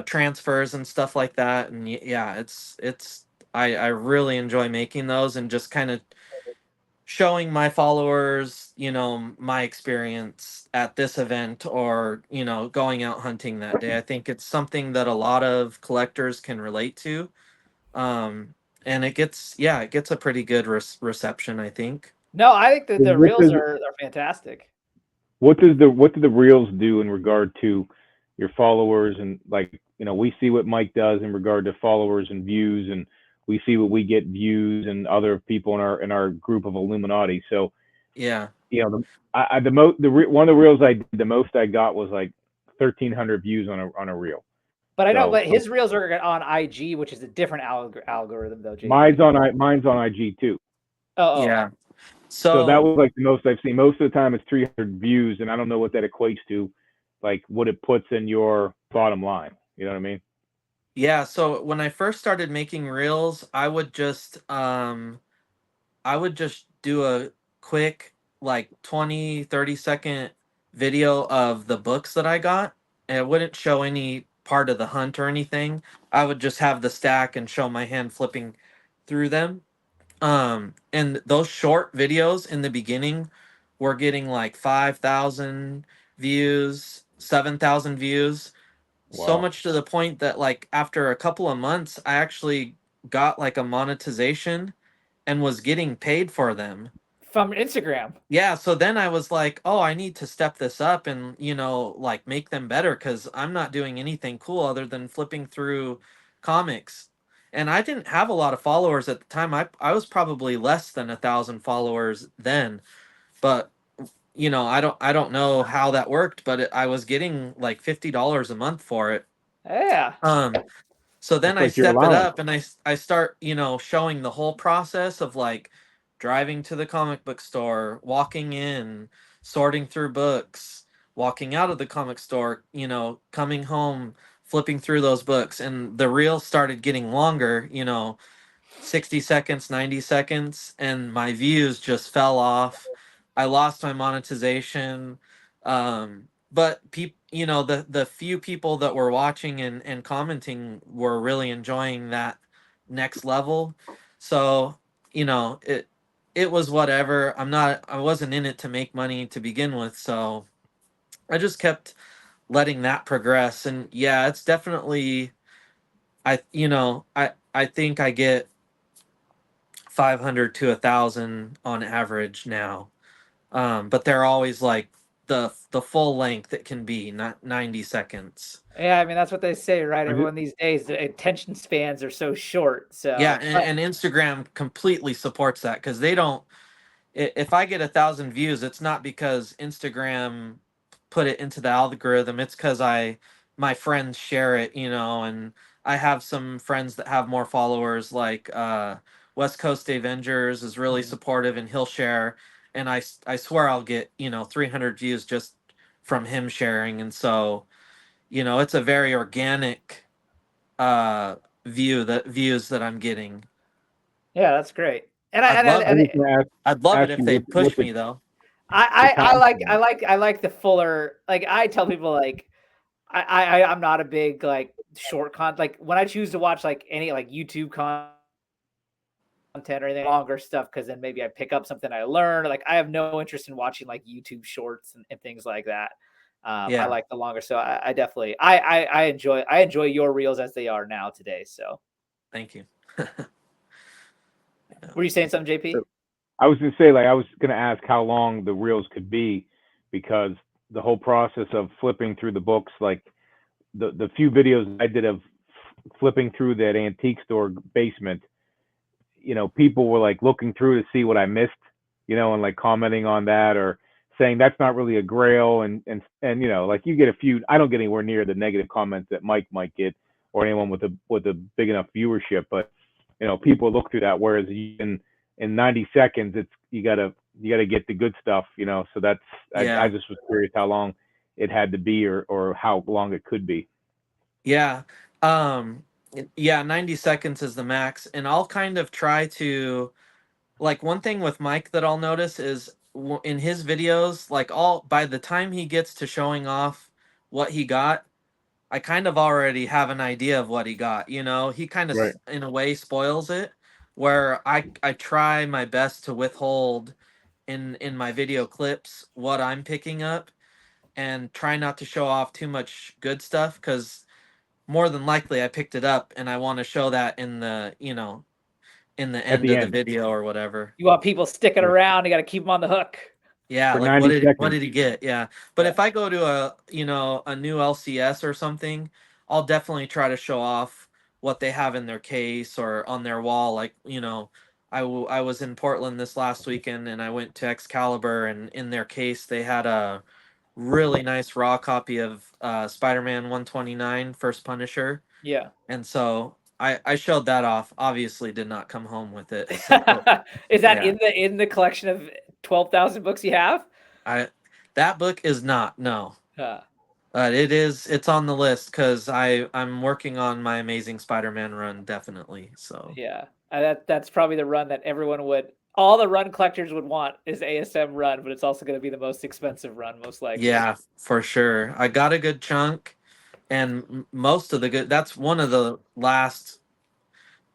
transfers and stuff like that, and yeah, it's I really enjoy making those and just kind of showing my followers, my experience at this event, or going out hunting that day. I think it's something that a lot of collectors can relate to, um and it gets a pretty good reception, I think. No, I think that the What reels does are fantastic. what do the reels do in regard to your followers, and like, we see what Mike does in regard to followers and views, and we see what we get views and other people in our group of Illuminati. So Yeah. the most one of the reels I did, the most I got was like 1,300 views on a reel. But I know, So but his reels are on IG, which is a different algorithm, though, JP. mine's on IG too. Oh, oh, Yeah. So that So was like the most I've seen. Most of the time it's 300 views, and I don't know what that equates to, like what it puts in your bottom line. You know what I mean? yeah, so when I first started making reels, I would just do a quick, like 20, 30 second video of the books that I got, and it wouldn't show any part of the hunt or anything. I would just have the stack and show my hand flipping through them. And those short videos in the beginning were getting like 5,000 views, 7,000 views, so Wow. much to the point that like after a couple of months I actually got like a monetization and was getting paid for them. from Instagram. Yeah, so then I was like, oh, I need to step this up and, like make them better because I'm not doing anything cool other than flipping through comics. And I didn't have a lot of followers at the time. I was probably less than 1,000 followers then, but I don't know how that worked, but I was getting like $50 a month for it. Yeah. Um, so then That's I like your step it allowance. up and I start, showing the whole process of like driving to the comic book store, walking in, sorting through books, walking out of the comic store, coming home, flipping through those books. And the reels started getting longer, 60 seconds, 90 seconds, and my views just fell off. I lost my monetization. But the few people that were watching and commenting were really enjoying that next level. So, it was whatever. I wasn't in it to make money to begin with, so I just kept letting that progress. And yeah, it's definitely I think I get 500 to 1,000 on average now. But they're always like the full length it can be, not 90 seconds. Yeah, I mean, that's what they say, right? I just, Everyone these days, the attention spans are so short. Yeah, So, but and Instagram completely supports that because they don't. If I get 1,000 views, it's not because Instagram put it into the algorithm. It's because my friends share it, and I have some friends that have more followers, like West Coast Avengers is really Mhm. supportive, and he'll share, and I swear I'll get 300 views just from him sharing, and so it's a very organic uh views that I'm getting. Yeah, that's great. And I I'd and, and, love I and just want to I'd love it ask if you they'd what push me though. the I time like frame. I like the fuller. Like I tell people, like I'm not a big like short con. Like when I choose to watch like any like YouTube content content or anything longer stuff, because then maybe I pick up something I learned. Like I have no interest in watching like YouTube shorts and things like that. I like the longer. So I definitely I enjoy your reels as they are now today. So Thank you. were you saying something, JP? I was gonna say, like, I was gonna ask how long the reels could be, because the whole process of flipping through the books, like the few videos I did of flipping through that antique store basement, people were like looking through to see what I missed, and like commenting on that, or saying that's not really a grail, and like you get a few. I don't get anywhere near the negative comments that Mike might get, or anyone with a big enough viewership, but people look through that. Whereas in 90 seconds, it's you gotta get the good stuff, So that's I just was curious how long it had to be, or how long it could be. Yeah. 90 seconds is the max. And I'll kind of try to, like, one thing with Mike that I'll notice is in his videos, like, by the time he gets to showing off what he got, I kind of already have an idea of what he got. He kind of, Right. in a way, spoils it, where I try my best to withhold in my video clips what I'm picking up, and try not to show off too much good stuff, because more than likely I picked it up and I want to show that in the At end the of the end. video or whatever. You want people sticking Yeah. around. You got to keep them on the hook. Yeah, For like 90 what seconds. did he get? Yeah. But Yeah. if I go to a new LCS or something, I'll definitely try to show off what they have in their case or on their wall. Like, I was in Portland this last weekend and I went to Excalibur, and in their case they had a really nice raw copy of Spider-Man 129 First Punisher. Yeah. And so I showed that off. Obviously did not come home with it. So Is that yeah. in the collection of 12,000 books you have? That book is not, no. Huh. But it's on the list because I'm working on my Amazing Spider-Man run, definitely. So Yeah. That's probably the run that all the run collectors would want, is ASM run, but it's also going to be the most expensive run, most likely. yeah, for sure. I got a good chunk, and most of the good. That's one of the last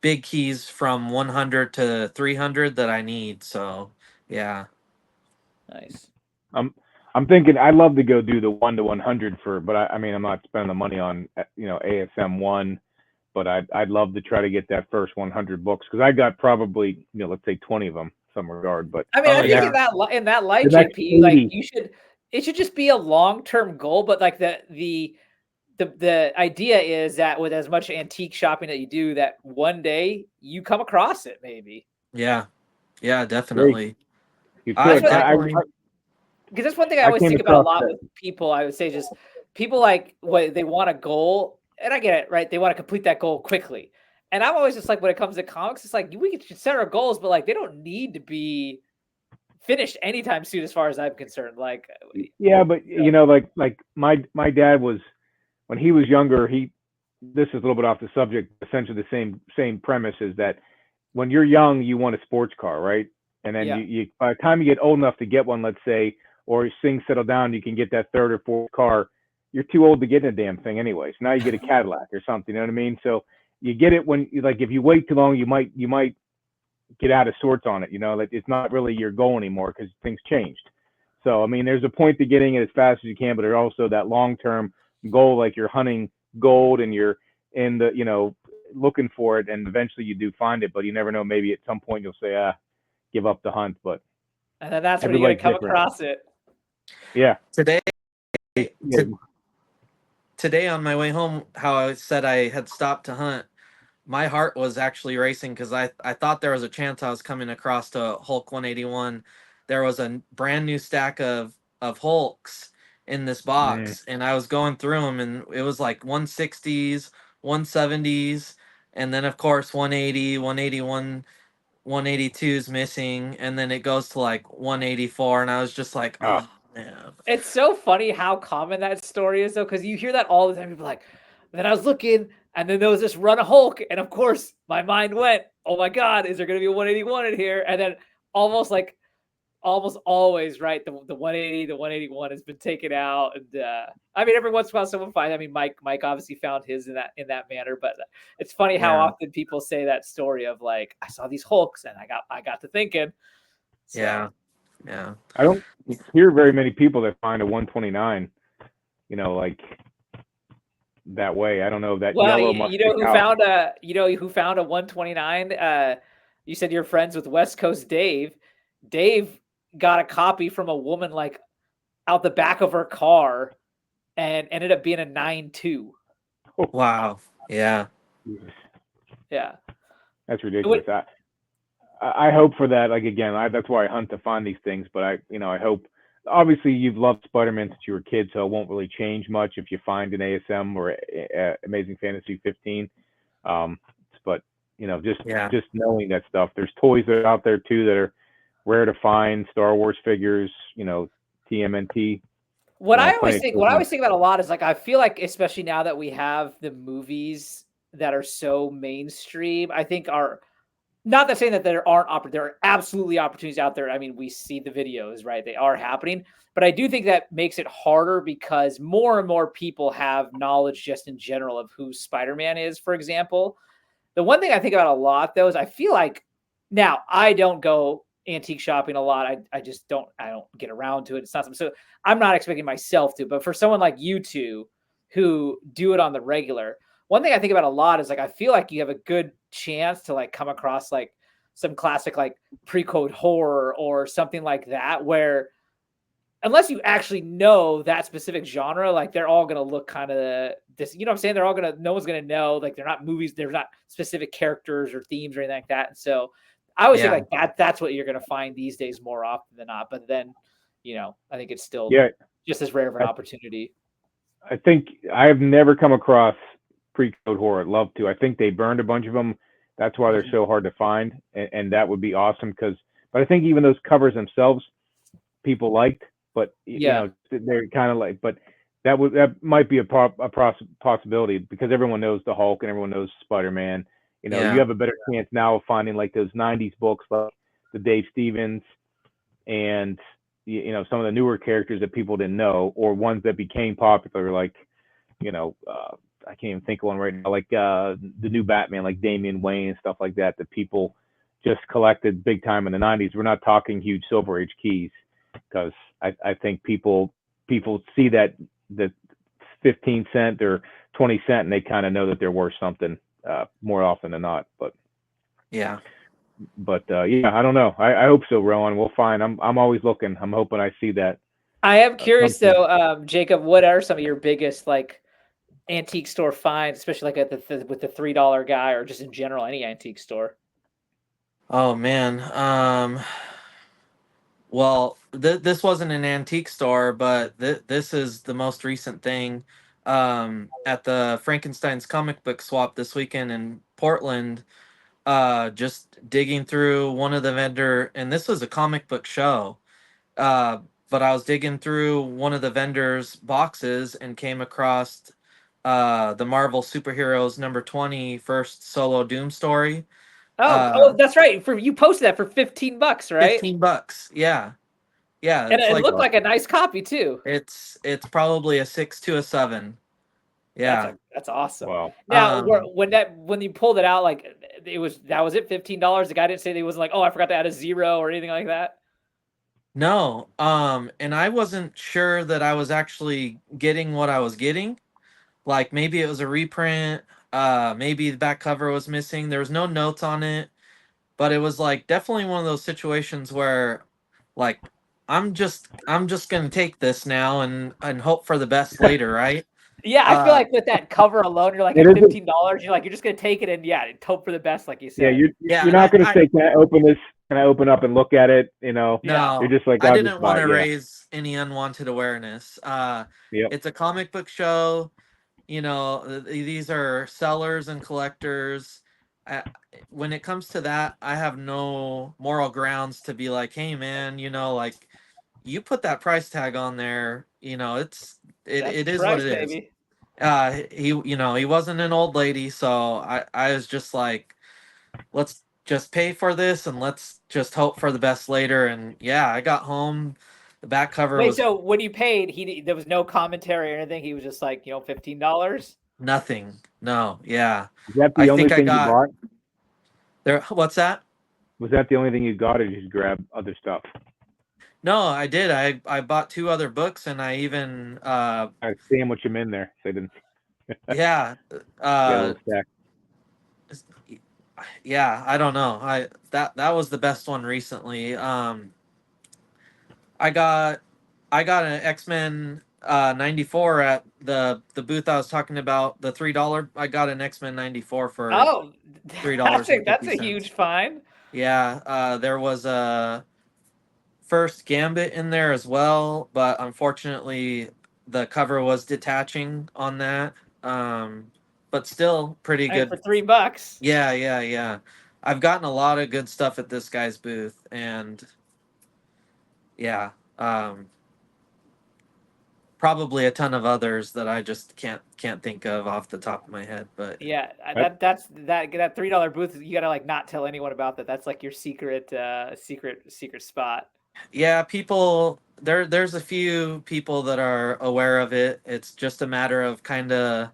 big keys from 100 to 300 that I need. So yeah. Nice. I'm thinking I'd love to go do the 1 to 100 but I mean, I'm not spending the money on ASM 1, but I'd love to try to get that first 100 books, because I got probably let's say 20 of them, some regard. But I mean, I think in that light, JP, like it should just be a long-term goal, but like the idea is that with as much antique shopping that you do, that one day you come across it, maybe. Yeah, definitely. You I could. definitely. Because that's one thing I always think about a lot with people. I would say just people like what they want a goal, and I get it, right? They want to complete that goal quickly. And I'm always just like, when it comes to comics, it's like we can set our goals, but like they don't need to be finished anytime soon, as far as I'm concerned. Like, yeah, but like my dad was, when he was younger, this is a little bit off the subject, essentially the same premise, is that when you're young, you want a sports car, right? And then you by the time you get old enough to get one, let's say, or things settle down, you can get that third or fourth car. You're too old to get in a damn thing anyway. So now you get a Cadillac or something. You know what I mean? So you get it when if you wait too long, you might get out of sorts on it. Like it's not really your goal anymore because things changed. So I mean, there's a point to getting it as fast as you can, but there's also that long-term goal, like you're hunting gold and you're in the looking for it, and eventually you do find it, but you never know. Maybe at some point you'll say, give up the hunt. But and then that's when you're gonna come across it. Yeah. Today on my way home, how I said I had stopped to hunt, my heart was actually racing because I thought there was a chance I was coming across to Hulk 181. There was a brand new stack of Hulks in this box, and I was going through them, and it was like 160s, 170s, and then of course 180, 181, 182's missing, and then it goes to like 184, and I was just like, oh man. It's so funny how common that story is, though, because you hear that all the time. People are like, then I was looking, and then there was this run of Hulk, and of course my mind went, oh my god, is there going to be a 181 in here? And then almost like almost always right. The 180, the 181 has been taken out, and I mean, every once in a while someone finds. I mean, Mike obviously found his in that manner, but it's funny how Yeah. often people say that story of like, I saw these Hulks and I got to thinking. So, Yeah. I don't hear very many people that find a 129, like that way. I don't know. That well, yellow must stick out. you know who found a 129? You said you're friends with West Coast Dave. Dave got a copy from a woman like out the back of her car and ended up being a 9.2. Wow. Yeah. Yeah. That's ridiculous. I hope for that. Like again, that's why I hunt to find these things. But I hope. Obviously, you've loved Spider-Man since you were a kid, so it won't really change much if you find an ASM or Amazing Fantasy 15. But just knowing that stuff. There's toys that are out there too that are rare to find. Star Wars figures, TMNT. What I plenty always think about a lot is like I feel like especially now that we have the movies that are so mainstream, I think are not that saying that there are absolutely opportunities out there. I mean, we see the videos, right? They are happening, but I do think that makes it harder because more and more people have knowledge just in general of who Spider-Man is, for example. The one thing I think about a lot though is I feel like now I don't go antique shopping a lot. I just don't get around to it. It's not something, so I'm not expecting myself to, but for someone like you two who do it on the regular, one thing I think about a lot is like I feel like you have a good chance to like come across like some classic like pre-code horror or something like that where unless you actually know that specific genre, like they're all gonna look kind of this. You know what I'm saying? They're all gonna. No one's gonna know. Like they're not movies. They're not specific characters or themes or anything like that. And so I always think like that. That's what you're gonna find these days more often than not. But then, I think it's still just as rare of an opportunity. I think I have never come across pre-code horror. I'd love to. I think they burned a bunch of them. That's why they're so hard to find, and that would be awesome. But I think even those covers themselves, people liked. But they're kind of like, but that might be a possibility because everyone knows the Hulk and everyone knows Spider-Man. You have a better chance now of finding like those '90s books, like the Dave Stevens, and some of the newer characters that people didn't know, or ones that became popular, like I can't even think of one right now, like the new Batman, like Damian Wayne and stuff like that, that people just collected big time in the '90s. We're not talking huge Silver Age keys. Because I think people see that 15 cent or 20 cent and they kind of know that they're worth something more often than not. But I don't know. I hope so, Rowan. We'll find. I'm always looking. I'm hoping I see that. I am curious though, Jacob. What are some of your biggest like antique store finds, especially like at with the $3 guy or just in general any antique store? Oh man. Well, this wasn't an antique store, but this is the most recent thing. At the Frankenstein's comic book swap this weekend in Portland, just digging through one of the vendor, and this was a comic book show. Uh, but I was digging through one of the vendors' boxes and came across the Marvel Superheroes number 20 first solo Doom story. Oh, that's right. You posted that for $15, right? $15. Yeah. Yeah, And it's it like looked like a nice copy too. it's probably a 6 to a 7. Yeah. That's awesome. Wow. Now, when you pulled it out, like that was it, $15. The guy didn't say he wasn't like, oh, I forgot to add a zero or anything like that. No. And I wasn't sure that I was actually getting what I was getting. Like maybe it was a reprint. Maybe the back cover was missing. There was no notes on it, but it was like definitely one of those situations where, like, I'm just gonna take this now and hope for the best later, right? Yeah, I feel like with that cover alone, you're like at $15. You're just gonna take it and hope for the best, like you said. You're not gonna say, "Can I open this? Can I open up and look at it?" No, you're just like, I didn't want to raise any unwanted awareness. It's a comic book show. These are sellers and collectors. When it comes to that, I have no moral grounds to be like, hey man, like you put that price tag on there, it is what it is. Baby. He wasn't an old lady, so I was just like, let's just pay for this and let's just hope for the best later. And yeah, I got home. The back cover Wait, was so when you paid, there was no commentary or anything. He was just like, $15. nothing. No, yeah. Is that I the only think I thing you got bought? there. What's that? Was that the only thing you got, or did you grab other stuff? No, I did. I bought 2 other books, and I even I sandwich them in there so I didn't yeah get a uh little stack. yeah, I don't know. That was the best one recently. I got I got an X-Men 94 at the booth I was talking about, the $3. I got an X-Men 94 for Oh, three dollars and that's fifty a cents. huge find. Yeah, there was a first Gambit in there as well, but unfortunately the cover was detaching on that. Um, but still pretty I mean, good. for $3. Yeah, yeah, yeah. I've gotten a lot of good stuff at this guy's booth, and yeah, probably a ton of others that I just can't think of off the top of my head. But Yeah, I, that $3 booth. You gotta like not tell anyone about that. That's like your secret spot. yeah, people there's a few people that are aware of it. It's just a matter of kind of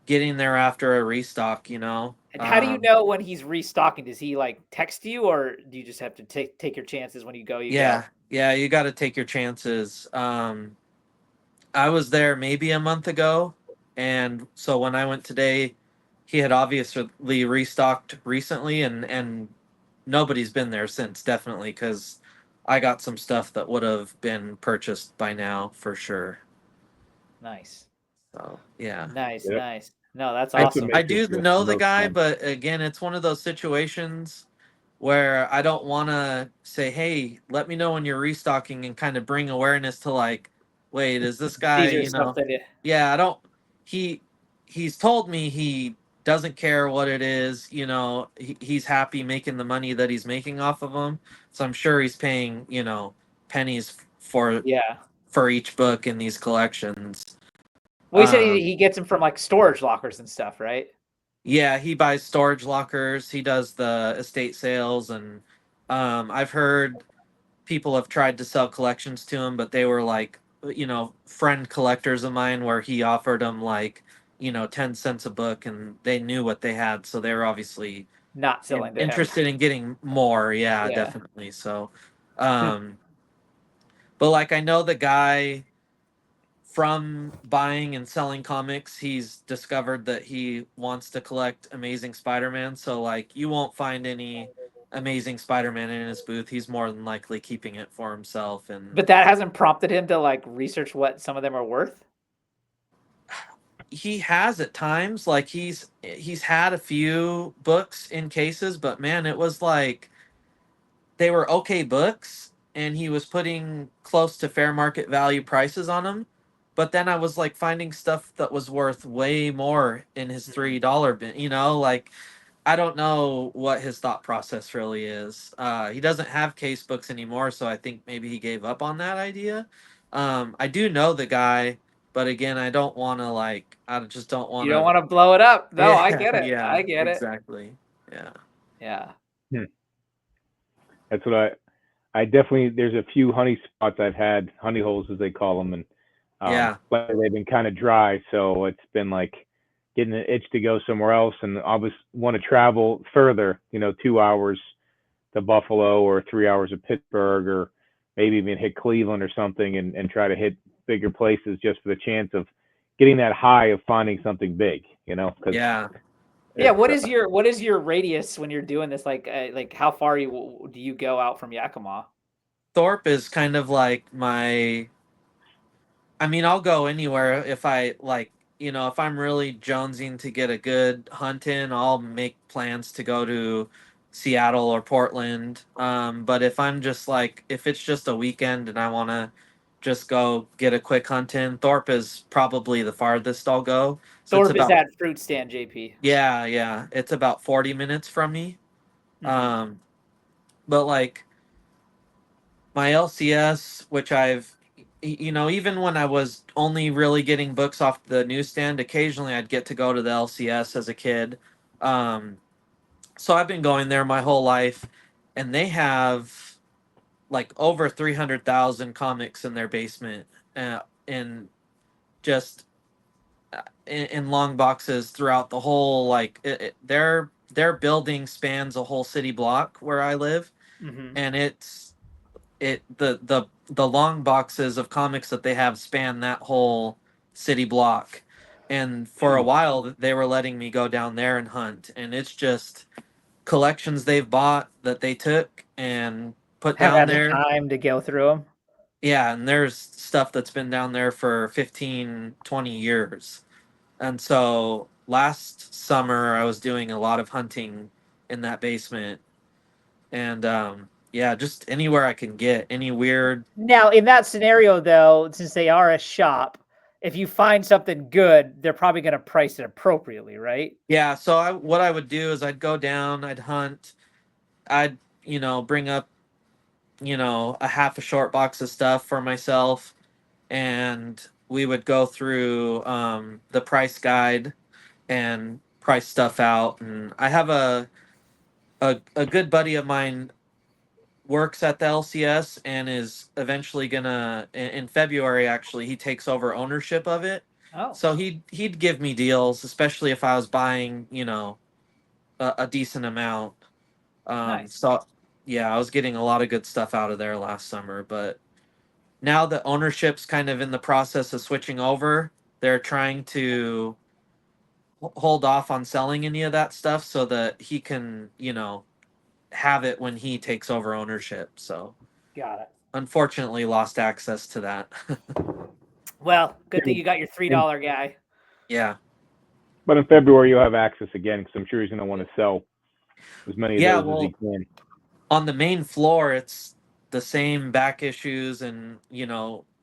getting there after a restock, you know. And how do you know when he's restocking? Does he like text you, or do you just have to take your chances when you go? You go. Yeah, yeah, you got to take your chances. I was there maybe a month ago, and so when I went today, he had obviously restocked recently, and nobody's been there since, definitely, because I got some stuff that would have been purchased by now for sure. Nice, So yeah. nice, yep, nice. No, that's I that's what awesome. I makes it do the know the most guy, fun. but again, it's one of those situations where I don't want to say, "Hey, let me know when you're restocking," and kind of bring awareness to like, wait, is this guy, These are something. yeah, I don't he he's told me he doesn't care what it is, he's happy making the money that he's making off of them. So I'm sure he's paying, pennies Yeah. for each book in these collections. Well, he said Um he gets them from like storage lockers and stuff, right? Yeah, he buys storage lockers. He does the estate sales, and I've heard people have tried to sell collections to him, but they were like, friend collectors of mine, where he offered them like, 10 cents a book, and they knew what they had, so they were obviously Not selling to him. interested in getting more. Yeah, Yeah. definitely. So, um, but like I know the guy from buying and selling comics, he's discovered that he wants to collect Amazing Spider-Man. So like you won't find any Amazing Spider-Man in his booth. He's more than likely keeping it for himself. And But that hasn't prompted him to like research what some of them are worth. he has at times, like he's had a few books in cases, but man, it was like they were okay books, and he was putting close to fair market value prices on them. But then I was like finding stuff that was worth way more in his $3 bin. Like I don't know what his thought process really is. He doesn't have case books anymore, so I think maybe he gave up on that idea. I do know the guy, but again, I don't want to like. I just don't want You don't to. want to blow it up. No, I Yeah, get it. yeah, I get it. exactly. Yeah, Yeah. Hmm. That's what I definitely. There's a few honey spots I've had, honey holes as they call them, and yeah, but they've been kind of dry, so it's been like getting an itch to go somewhere else, and I was want to travel further, 2 hours to Buffalo or 3 hours to Pittsburgh, or maybe even hit Cleveland or something, and try to hit bigger places just for the chance of getting that high of finding something big, because yeah. Yeah. it's What is your radius when you're doing this? Like how far do you go out from Yakima? Thorpe is kind of like my. I mean, I'll go anywhere if I like, if I'm really jonesing to get a good hunt in, I'll make plans to go to Seattle or Portland. But if I'm just like, if it's just a weekend and I want to just go get a quick hunt in, Thorpe is probably the farthest I'll go. So it's Thorpe is about, that fruit stand, JP. yeah, yeah, it's about 40 minutes from me. Mm-hmm. Um, but like, my LCS, which even when I was only really getting books off the newsstand, occasionally I'd get to go to the LCS as a kid. Um, So I've been going there my whole life, and they have like over 300,000 comics in their basement, in just in long boxes throughout the whole, like their building spans a whole city block where I live, Mm-hmm. and the long boxes of comics that they have span that whole city block. And for a while they were letting me go down there and hunt, and it's just collections they've bought that they took and put Have down had the there. time to go through them. Yeah, and there's stuff that's been down there for 15, 20 years. And so last summer I was doing a lot of hunting in that basement, and yeah, just anywhere I can get any weird. Now, in that scenario, though, since they are a shop, if you find something good, they're probably going to price it appropriately, right? Yeah, so what I would do is I'd go down, I'd hunt, I'd, bring up, a half a short box of stuff for myself, and we would go through the price guide and price stuff out. And I have a good buddy of mine works at the LCS and is eventually gonna, in February actually, he takes over ownership of it. Oh, So he'd give me deals, especially if I was buying, a decent amount. nice. So yeah, I was getting a lot of good stuff out of there last summer. But now that ownership's kind of in the process of switching over, they're trying to hold off on selling any of that stuff so that he can, have it when he takes over ownership. So Got it. unfortunately lost access to that. Well, good thing Yeah, you got your and, $3 guy. Yeah. but in February you'll have access again because I'm sure he's going to want to sell as many of Yeah, those as he well, can. on the main floor it's the same back issues and,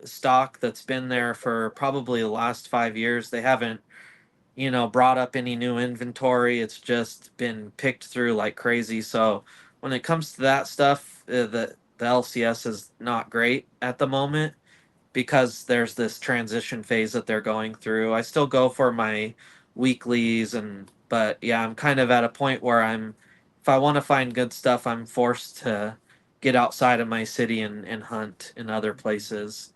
stock that's been there for probably the last 5 years. They haven't, brought up any new inventory. It's just been picked through like crazy. So when it comes to that stuff, the LCS is not great at the moment because there's this transition phase that they're going through. I still go for my weeklies, but yeah, I'm kind of at a point where if I want to find good stuff, I'm forced to get outside of my city and hunt in other places.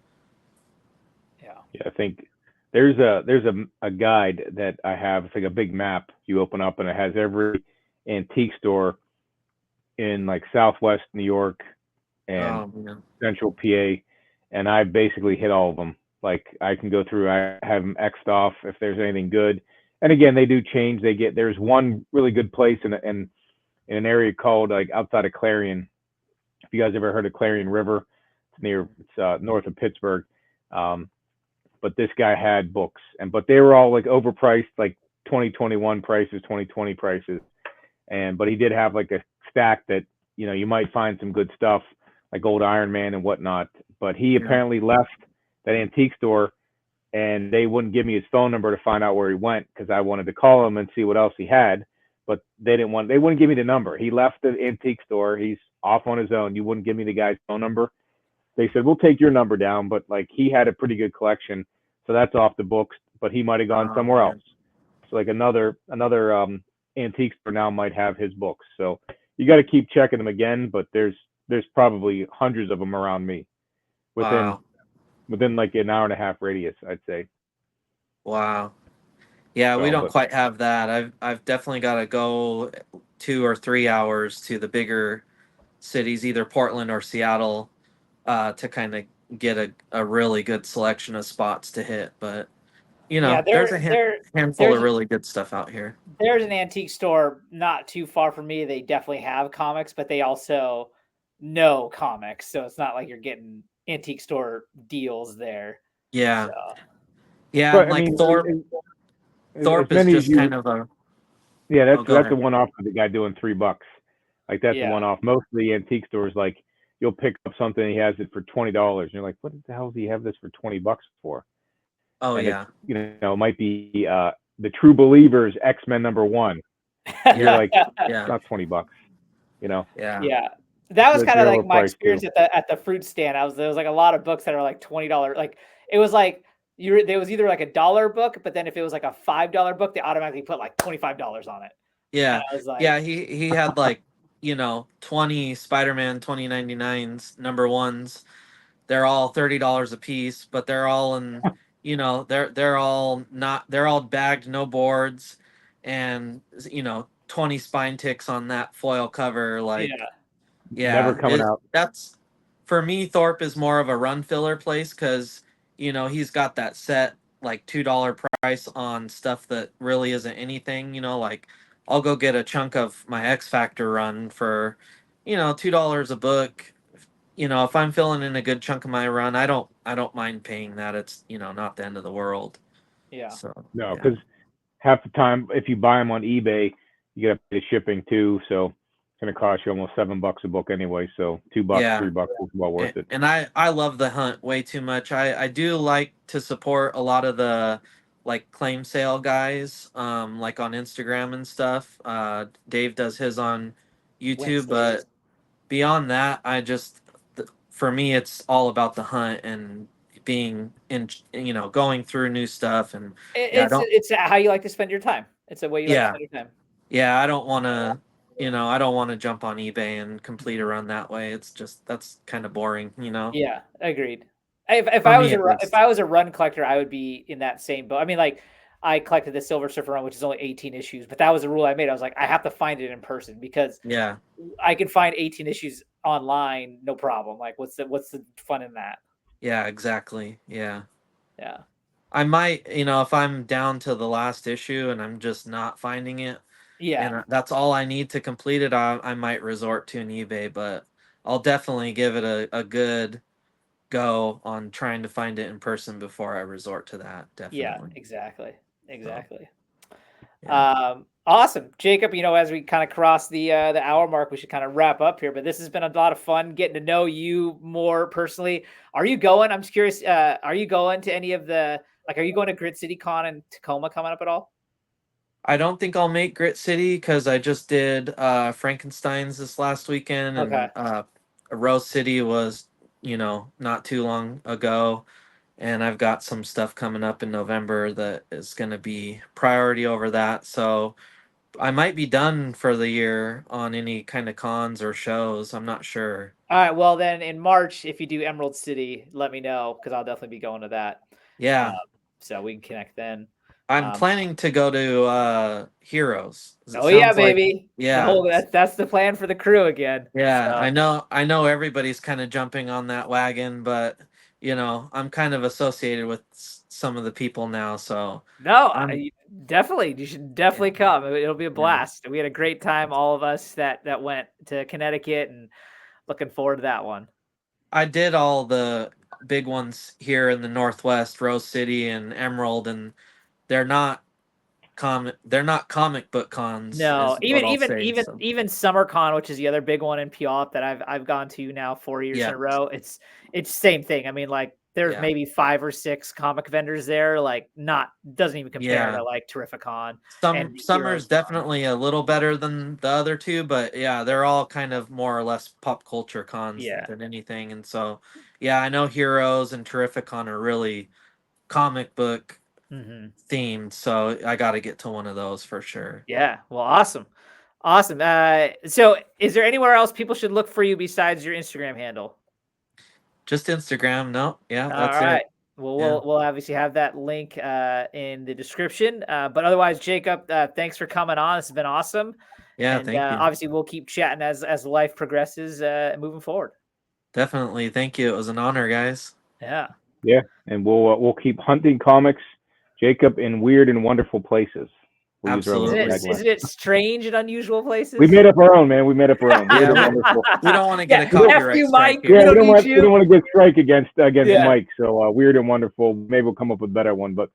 Yeah. Yeah, I think there's a guide that I have. It's like a big map you open up and it has every antique store in like Southwest New York and Man. Central PA, and I basically hit all of them. Like I can go through, I have them X'd off if there's anything good. And again, they do change. There's one really good place in an area called like outside of Clarion. If you guys ever heard of Clarion River, it's north of Pittsburgh. Um, but this guy had books, but they were all like overpriced, like 2021 prices, 2020 prices. But he did have like a stack that you might find some good stuff like old Iron Man and whatnot. But he Yeah. apparently left that antique store, and they wouldn't give me his phone number to find out where he went because I wanted to call him and see what else he had. But they wouldn't give me the number. He left the antique store. He's off on his own. You wouldn't give me the guy's phone number. They said we'll take your number down, but like he had a pretty good collection, so that's off the books. But he might have gone Oh somewhere else. man. So like another antique store now might have his books. So you got to keep checking them again. But there's probably hundreds of them around me within Wow. within like an hour and a half radius, I'd say. Wow. Yeah, we So, don't but quite have that. I've definitely got to go 2 or 3 hours to the bigger cities, either Portland or Seattle, to kind of get a really good selection of spots to hit. But Yeah, there's a handful there's of really good stuff out here. there's an antique store not too far from me. They definitely have comics, but they also know comics, so it's not like you're getting antique store deals there. So Yeah, yeah, but and I like mean, as Thorpe is many as just you, kind of a. yeah, Oh, go that's a ahead. one off for the guy doing $3. Like that's a yeah, one off. Most of the antique stores, like you'll pick up something he has it for $20, and you're like, what the hell does he have this for $20 for? Oh And it's yeah, it might be the True Believers X-Men #1. You're yeah, like, it's yeah, not $20. You know, yeah, yeah. That was kind of they're like my overpriced experience too. at the fruit stand. There was like a lot of books that are like $20. Like it was like there was either like a dollar book, but then if it was like a $5 book, they automatically put like $25 on it. Yeah. I was like, Yeah, he had like, 20 Spider-Man 2099s number ones. They're all $30 a piece, but they're all in, they're all not, they're all bagged, no boards, and 20 spine ticks on that foil cover. Like, yeah, Never yeah, coming out. that's for me. Thorpe is more of a run filler place because he's got that set like $2 price on stuff that really isn't anything. Like I'll go get a chunk of my X Factor run for $2 a book. If I'm filling in a good chunk of my run, I don't mind paying that. It's not the end of the world. yeah, So No, yeah, because half the time, if you buy them on eBay, you got to pay shipping too. So it's going to cost you almost $7 a book anyway. So $2, yeah. $3 is well worth it. And I love the hunt way too much. I do like to support a lot of the like claim sale guys, like on Instagram and stuff. Dave does his on YouTube, Wednesdays. but beyond that, for me, it's all about the hunt and being in, going through new stuff. And yeah, I don't, It's how you like to spend your time. It's a way you like to yeah, spend your time. yeah, I don't want to. I don't want to jump on eBay and complete a run that way. It's just that's kind of boring. Yeah, agreed. If For I me, was at if least. I was a run collector, I would be in that same boat. I mean, like I collected the Silver Surfer run, which is only 18 issues, but that was a rule I made. I was like, I have to find it in person because Yeah. I can find 18 issues online, no problem. Like, what's the fun in that? Yeah, exactly. Yeah. Yeah, I might, if I'm down to the last issue and I'm just not finding it, yeah, and that's all I need to complete it, I might resort to an eBay, but I'll definitely give it a good go on trying to find it in person before I resort to that. yeah, Definitely. exactly, So, exactly. yeah. Awesome, Jacob. As we kind of cross the hour mark, we should kind of wrap up here. But this has been a lot of fun getting to know you more personally. Are you going? I'm just curious. Are you going to any of the like? Are you going to Grit City Con in Tacoma coming up at all? I don't think I'll make Grit City because I just did Frankenstein's this last weekend, Okay. and Rose City was, not too long ago. And I've got some stuff coming up in November that is going to be priority over that. So I might be done for the year on any kind of cons or shows. I'm not sure. All right. Well, then in March, if you do Emerald City, let me know because I'll definitely be going to that. Um, Yeah, so we can connect then. I'm Um, planning to go to Heroes. 'Cause it oh yeah, sounds like, baby. yeah, That's the plan for the crew again. yeah. So I know everybody's kind of jumping on that wagon, but I'm kind of associated with some of the people now, so no, I'm definitely you should yeah, definitely come. It'll be a yeah. blast. We had a great time, all of us that went to Connecticut, and looking forward to that one. I did all the big ones here in the Northwest, Rose City and Emerald, and they're not comic book cons, No, is what I'll say. even So even SummerCon, which is the other big one in Puyallup that I've gone to now 4 years in yeah, a row. It's same thing. I mean, like there's yeah, maybe 5 or 6 comic vendors there. Like not doesn't even compare yeah. to like Terrificon Some and summer's Heroes Con. definitely a little better than the other two, but yeah, they're all kind of more or less pop culture cons Yeah. than anything. And so yeah, I know Heroes and Terrificon are really comic book Hmm. themed, so I got to get to one of those for sure. Yeah. Well, awesome. Awesome. So is there anywhere else people should look for you besides your Instagram handle? Just Instagram, no, yeah, All that's right. it. Well, Yeah. we'll obviously have that link in the description. But otherwise, Jacob, thanks for coming on. This has been awesome, Yeah, and thank you. obviously we'll keep chatting as life progresses, moving forward. Definitely. Thank you. It was an honor, guys. Yeah. Yeah, and we'll keep hunting comics, Jacob, in weird and wonderful places. We'll use our little Isn't Absolutely. it tagline. isn't it strange and unusual We places? made up our own, man. We made up our own. Weird Yeah, and wonderful. we don't want to get Yeah. a F copyright you, strike Mike. here. We Yeah, don't need we don't you. want to get strike against Yeah. Mike. So weird and wonderful. Maybe we'll come up with a better one. But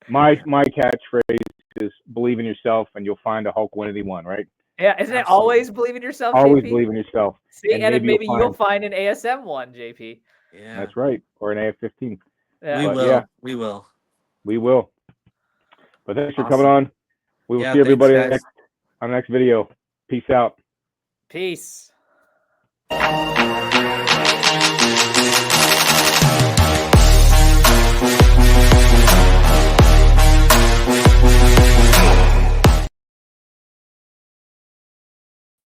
my Yeah. my catchphrase is believe in yourself, and you'll find a Hulk Winity one. Right? Yeah. Isn't it Absolutely. always believe in yourself, Always JP? believe in yourself, See, and and then maybe you'll maybe you'll find. find an ASM one, JP. Yeah. That's right, or an AF-15. Yeah. We But yeah, will. We will. we will. But thanks for coming Awesome. on. We will Yeah, see thanks, everybody guys. on the next video. Peace out. Peace.